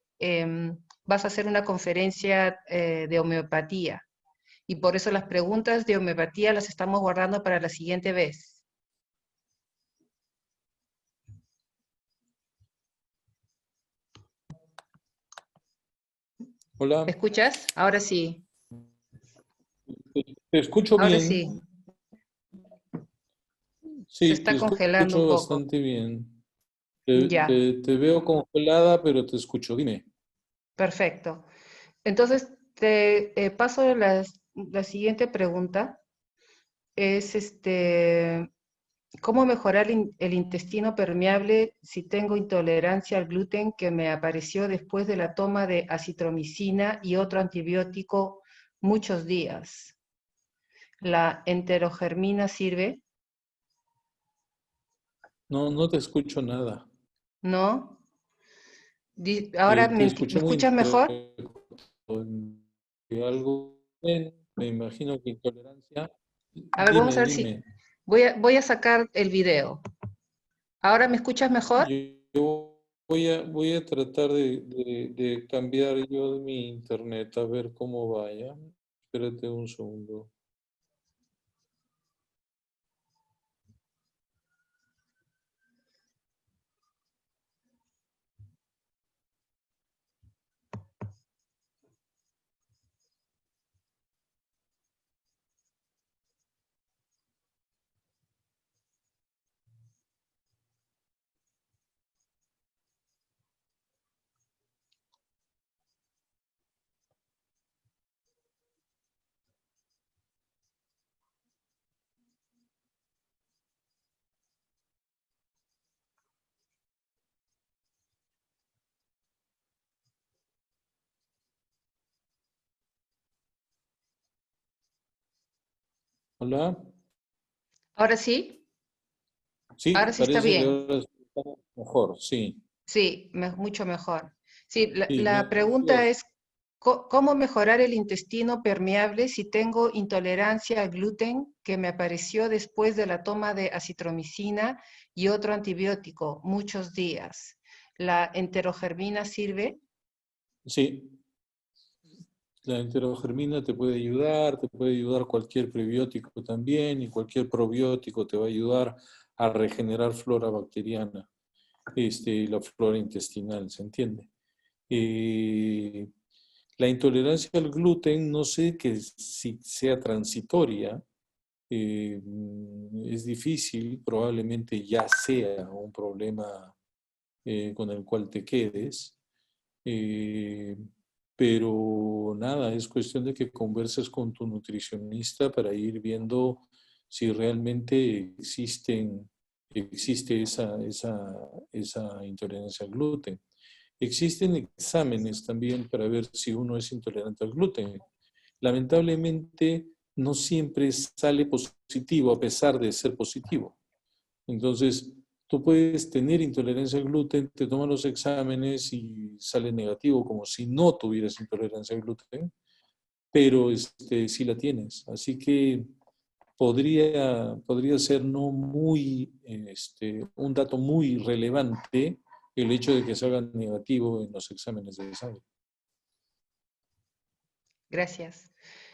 vas a hacer una conferencia de homeopatía y por eso las preguntas de homeopatía las estamos guardando para la siguiente vez. ¿Me Hola, escuchas? Ahora sí, te escucho ahora bien. sí. Se Sí, te está congelando un escucho poco. bastante bien. Te, Ya, te veo congelada, pero te escucho. Dime. perfecto. Entonces, te paso la siguiente pregunta. Es ¿cómo mejorar el intestino permeable si tengo intolerancia al gluten que me apareció después de la toma de acitromicina y otro antibiótico muchos días? ¿La enterogermina sirve? No te escucho nada. ¿No? Ahora, Te ¿me escuché muy escuchas mejor? algo. Me imagino que intolerancia. A ver, vamos a Dime, ver si... dime. Voy a sacar el video. ¿Ahora me escuchas mejor? Yo voy a tratar de cambiar yo de mi internet a ver cómo vaya. Espérate un segundo. Hola. ¿Ahora sí? Sí, Ahora sí está parece que bien. ahora estamos mejor. Sí. Sí, mucho mejor. Sí, Sí, la pregunta es, ¿cómo mejorar el intestino permeable si tengo intolerancia al gluten que me apareció después de la toma de acitromicina y otro antibiótico muchos días? ¿La enterogermina sirve? sí. La enterogermina te puede ayudar cualquier prebiótico también y cualquier probiótico te va a ayudar a regenerar flora bacteriana, la flora intestinal, ¿se entiende? Eh, la intolerancia al gluten, no sé que si sea transitoria, es difícil, probablemente ya sea un problema con el cual te quedes. Eh, pero nada, es cuestión de que converses con tu nutricionista para ir viendo si realmente existe esa intolerancia al gluten. Existen exámenes también para ver si uno es intolerante al gluten. Lamentablemente, no siempre sale positivo a pesar de ser positivo. Entonces, tú puedes tener intolerancia al gluten, te toman los exámenes y sale negativo, como si no tuvieras intolerancia al gluten, pero sí la tienes. Así que podría ser no muy, un dato muy relevante el hecho de que salga negativo en los exámenes de sangre. Gracias.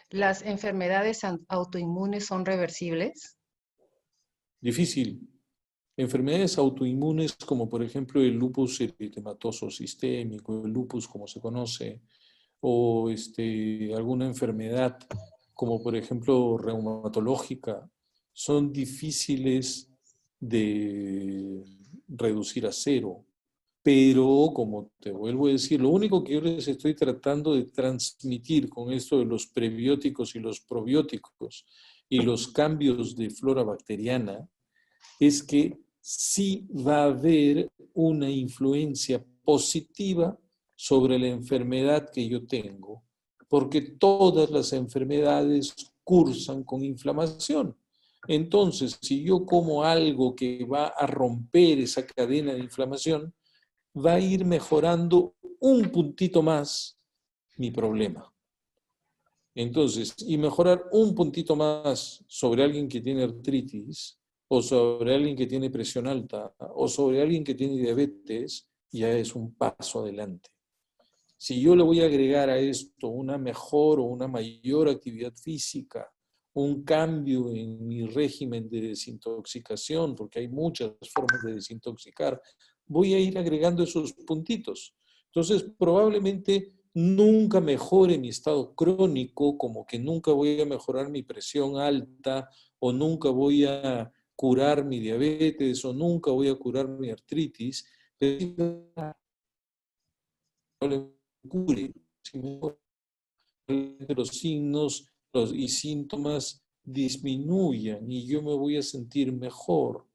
¿Las enfermedades autoinmunes son reversibles? Difícil. Enfermedades autoinmunes como por ejemplo el lupus eritematoso sistémico, el lupus como se conoce, o alguna enfermedad como por ejemplo reumatológica, son difíciles de reducir a cero. Pero, como te vuelvo a decir, lo único que yo les estoy tratando de transmitir con esto de los prebióticos y los probióticos y los cambios de flora bacteriana es que sí va a haber una influencia positiva sobre la enfermedad que yo tengo, porque todas las enfermedades cursan con inflamación. Entonces, si yo como algo que va a romper esa cadena de inflamación, va a ir mejorando un puntito más mi problema. Entonces, y mejorar un puntito más sobre alguien que tiene artritis, o sobre alguien que tiene presión alta, o sobre alguien que tiene diabetes, ya es un paso adelante. Si yo le voy a agregar a esto una mejor o una mayor actividad física, un cambio en mi régimen de desintoxicación, porque hay muchas formas de desintoxicar, voy a ir agregando esos puntitos. Entonces, probablemente nunca mejore mi estado crónico, como que nunca voy a mejorar mi presión alta, o nunca voy a curar mi diabetes, o nunca voy a curar mi artritis, pero cure, si los signos y síntomas disminuyan y yo me voy a sentir mejor.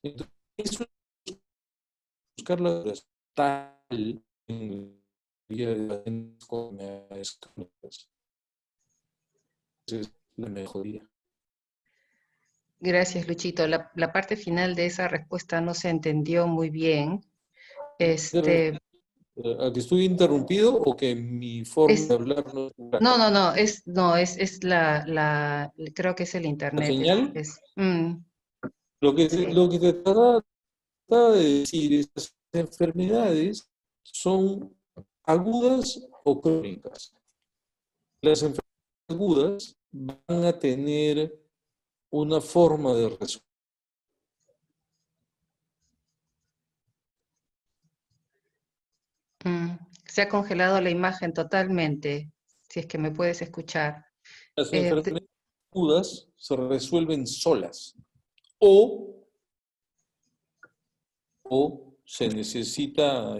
Entonces, eso es buscar la tal en el día de las enfermedades crónicas. Es la mejoría. Gracias, Luchito. La parte final de esa respuesta no se entendió muy bien. ¿A que estoy interrumpido o que mi forma de Es, hablar no es clara? es creo que es el ¿La internet. señal? Mm, sí. Lo que te trataba de decir es que las enfermedades son agudas o crónicas. Las enfermedades agudas van a tener una forma de resolver. Mm, se ha congelado la imagen totalmente, si es que me puedes escuchar. Las Eh, enfermedades agudas se resuelven solas o se necesita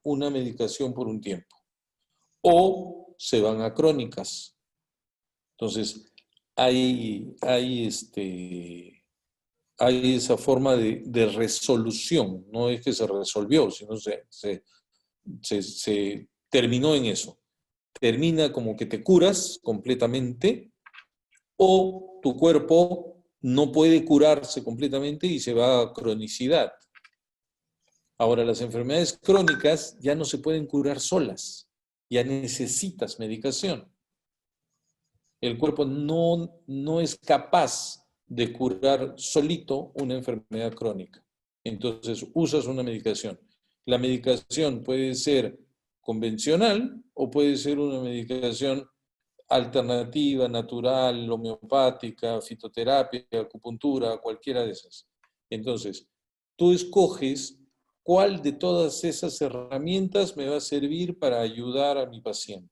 una medicación por un tiempo o se van a crónicas. Entonces, hay esa forma de resolución, no es que se resolvió, sino se terminó en eso. Termina como que te curas completamente o tu cuerpo no puede curarse completamente y se va a cronicidad. Ahora, las enfermedades crónicas ya no se pueden curar solas, ya necesitas medicación. El cuerpo no es capaz de curar solito una enfermedad crónica. Entonces usas una medicación. La medicación puede ser convencional o puede ser una medicación alternativa, natural, homeopática, fitoterapia, acupuntura, cualquiera de esas. Entonces, tú escoges cuál de todas esas herramientas me va a servir para ayudar a mi paciente.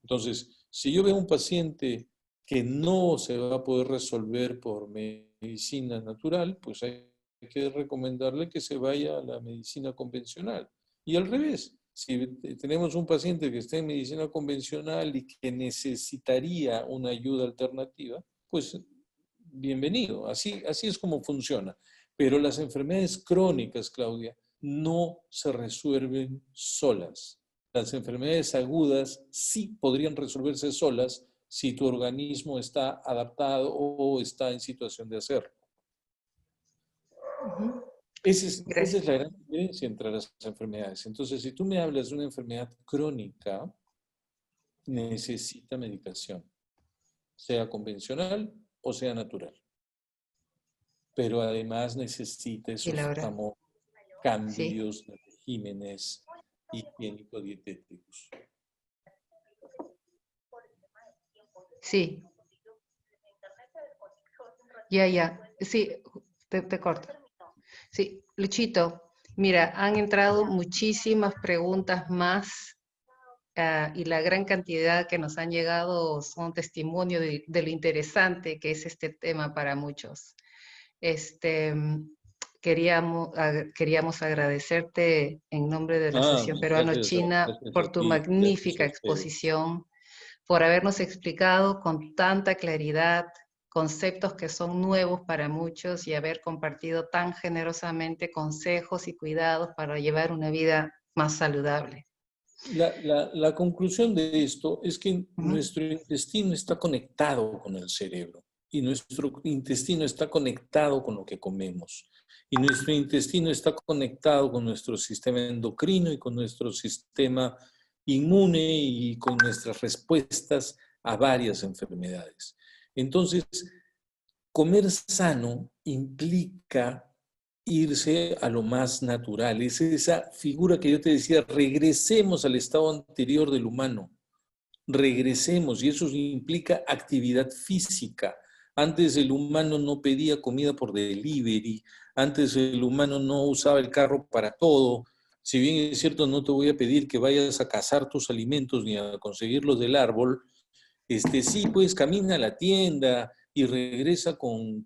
Entonces, si yo veo un paciente que no se va a poder resolver por medicina natural, pues hay que recomendarle que se vaya a la medicina convencional. Y al revés, si tenemos un paciente que está en medicina convencional y que necesitaría una ayuda alternativa, pues bienvenido. Así es como funciona. Pero las enfermedades crónicas, Claudia, no se resuelven solas. Las enfermedades agudas sí podrían resolverse solas si tu organismo está adaptado o está en situación de hacerlo. Esa gracias. es la gran diferencia entre las enfermedades. Entonces, si tú me hablas de una enfermedad crónica, necesita medicación, sea convencional o sea natural. Pero además necesita Y esos Laura, famosos sí, cambios de regímenes higiénico-dietéticos. sí, ya, sí, te corto. Sí, Luchito, mira, han entrado muchísimas preguntas más y la gran cantidad que nos han llegado son testimonio de lo interesante que es este tema para muchos. Este, queríamos agradecerte en nombre de la Asociación Peruano-China Gracias por a tu ti, gracias a magnífica ustedes. exposición, por habernos explicado con tanta claridad conceptos que son nuevos para muchos y haber compartido tan generosamente consejos y cuidados para llevar una vida más saludable. La conclusión de esto es que Ujú. nuestro intestino está conectado con el cerebro y nuestro intestino está conectado con lo que comemos y nuestro intestino está conectado con nuestro sistema endocrino y con nuestro sistema inmune y con nuestras respuestas a varias enfermedades. Entonces, comer sano implica irse a lo más natural. Es esa figura que yo te decía, regresemos al estado anterior del humano. Regresemos, y eso implica actividad física. Antes el humano no pedía comida por delivery, antes el humano no usaba el carro para todo. Si bien es cierto, no te voy a pedir que vayas a cazar tus alimentos ni a conseguirlos del árbol, sí, pues camina a la tienda y regresa con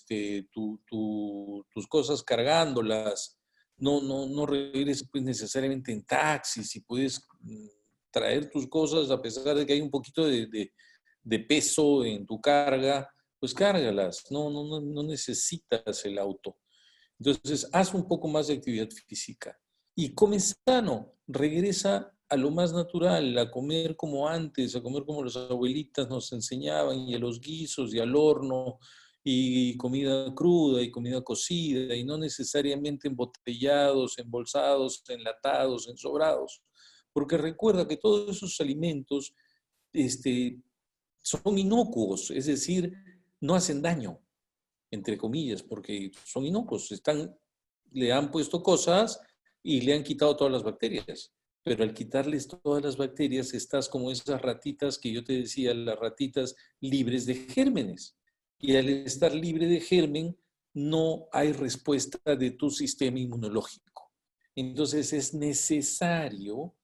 tus cosas cargándolas. No regresa pues, necesariamente en taxi, si puedes traer tus cosas a pesar de que hay un poquito de peso en tu carga, pues cárgalas, no necesitas el auto. Entonces, haz un poco más de actividad física y come sano, regresa a lo más natural, a comer como antes, a comer como las abuelitas nos enseñaban, y a los guisos y al horno, y comida cruda y comida cocida, y no necesariamente embotellados, embolsados, enlatados, ensobrados. Porque recuerda que todos esos alimentos son inocuos, es decir, no hacen daño, entre comillas, porque son inocuos, le han puesto cosas y le han quitado todas las bacterias. Pero al quitarles todas las bacterias, estás como esas ratitas que yo te decía, las ratitas libres de gérmenes. Y al estar libre de germen, no hay respuesta de tu sistema inmunológico. Entonces es necesario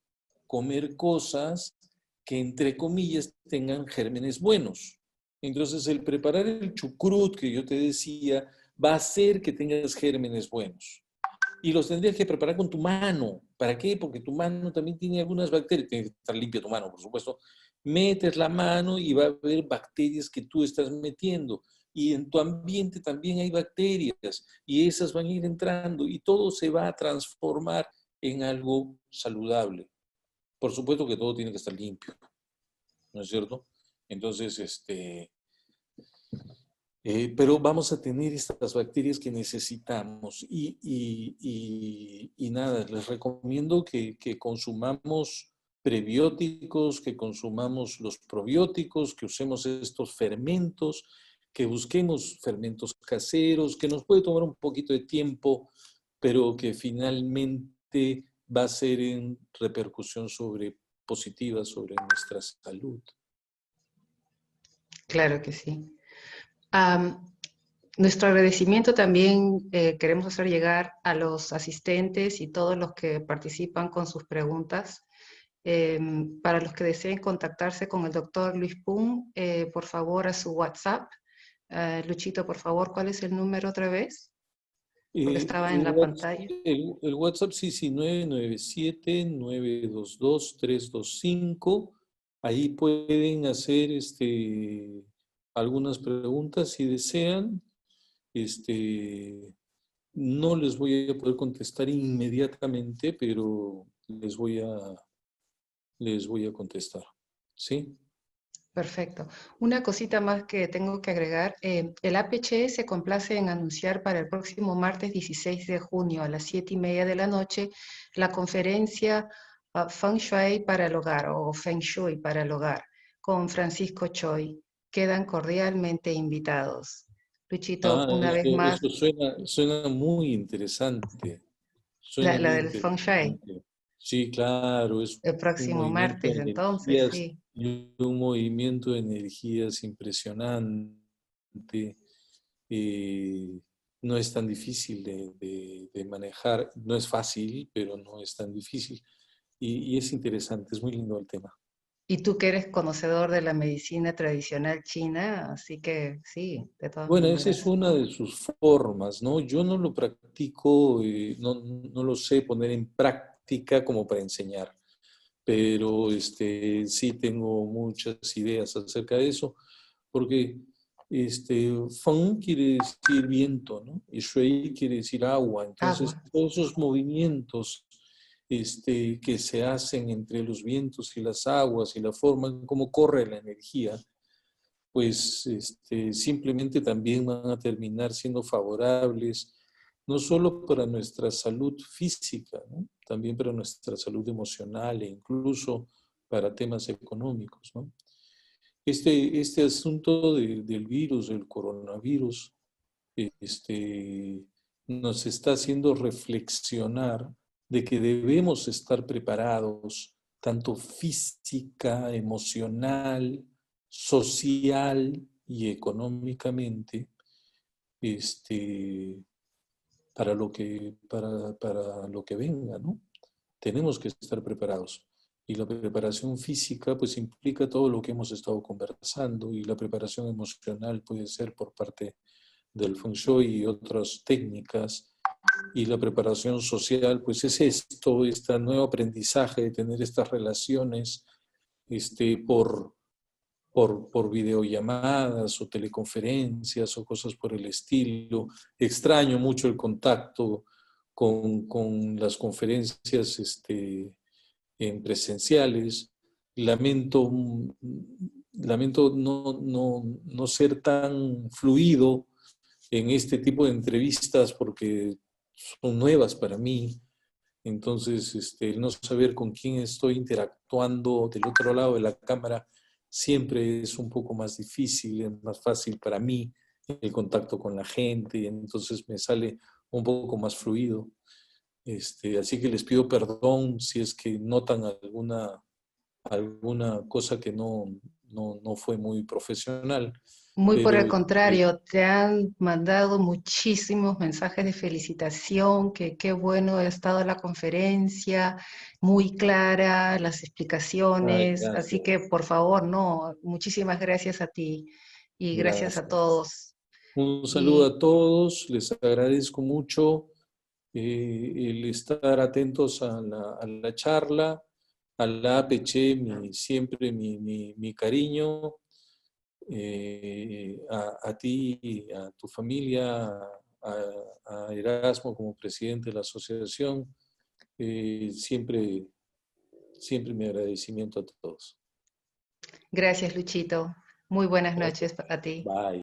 comer cosas que, entre comillas, tengan gérmenes buenos. Entonces, el preparar el chucrut que yo te decía va a hacer que tengas gérmenes buenos. Y los tendrías que preparar con tu mano. ¿Para qué? Porque tu mano también tiene algunas bacterias. Tiene que estar limpia tu mano, por supuesto. Metes la mano y va a haber bacterias que tú estás metiendo. Y en tu ambiente también hay bacterias. Y esas van a ir entrando. Y todo se va a transformar en algo saludable. Por supuesto que todo tiene que estar limpio, ¿no es cierto? Entonces, pero vamos a tener estas bacterias que necesitamos y nada, les recomiendo que consumamos prebióticos, que consumamos los probióticos, que usemos estos fermentos, que busquemos fermentos caseros, que nos puede tomar un poquito de tiempo, pero que finalmente va a ser en repercusión positiva sobre nuestra salud. Claro que sí. Nuestro agradecimiento también queremos hacer llegar a los asistentes y todos los que participan con sus preguntas. Para los que deseen contactarse con el doctor Luis Pun, por favor a su WhatsApp. Luchito, por favor, ¿cuál es el número otra vez? Porque estaba en la pantalla. El WhatsApp sí, 997-922-325. Ahí pueden hacer algunas preguntas si desean. No les voy a poder contestar inmediatamente, pero les voy a contestar. ¿Sí? Perfecto. Una cosita más que tengo que agregar. El APC se complace en anunciar para el próximo martes 16 de junio a las 7:30 de la noche la conferencia Feng Shui para el hogar o Feng Shui para el hogar con Francisco Choi. Quedan cordialmente invitados. Luchito, una vez más, Eso suena muy interesante. Suena la muy del Feng Shui, interesante. Sí, claro, es el un próximo movimiento de martes, entonces, energías, sí. un movimiento de energías impresionante. eh, no es tan difícil de manejar, no es fácil, pero no es tan difícil. Y es interesante, es muy lindo el tema. Y tú que eres conocedor de la medicina tradicional china, así que sí, de todas Bueno, esa es maneras. una de sus formas, ¿no? Yo no lo practico, no lo sé poner en práctica como para enseñar, pero sí tengo muchas ideas acerca de eso, porque Feng quiere decir viento, ¿no? Y Shui quiere decir agua. Entonces, Agua. todos esos movimientos que se hacen entre los vientos y las aguas y la forma en cómo corre la energía, pues simplemente también van a terminar siendo favorables, no solo para nuestra salud física, ¿no? También para nuestra salud emocional e incluso para temas económicos, ¿no? Este asunto del virus, del coronavirus, nos está haciendo reflexionar de que debemos estar preparados, tanto física, emocional, social y económicamente, para lo que venga, ¿no? Tenemos que estar preparados. Y la preparación física pues implica todo lo que hemos estado conversando, y la preparación emocional puede ser por parte del Feng Shui y otras técnicas, y la preparación social pues es este nuevo aprendizaje de tener estas relaciones por videollamadas o teleconferencias o cosas por el estilo. Extraño mucho el contacto con las conferencias en presenciales. Lamento no ser tan fluido en este tipo de entrevistas porque son nuevas para mí. Entonces, el no saber con quién estoy interactuando del otro lado de la cámara siempre es un poco más difícil, es más fácil para mí el contacto con la gente, entonces me sale un poco más fluido. Así que les pido perdón si es que notan alguna cosa que no fue muy profesional, Muy por el pero contrario, te han mandado muchísimos mensajes de felicitación, que qué bueno ha estado la conferencia, muy clara, las ay, explicaciones, así que gracias, por favor, no, muchísimas gracias a ti y gracias a gracias. todos. Un saludo Y a todos, les agradezco mucho el estar atentos a la charla, a la APC, siempre mi cariño, a ti, a tu familia, a Erasmo como presidente de la asociación, siempre mi agradecimiento a todos. gracias, Luchito. Muy buenas Ok, noches para ti. bye.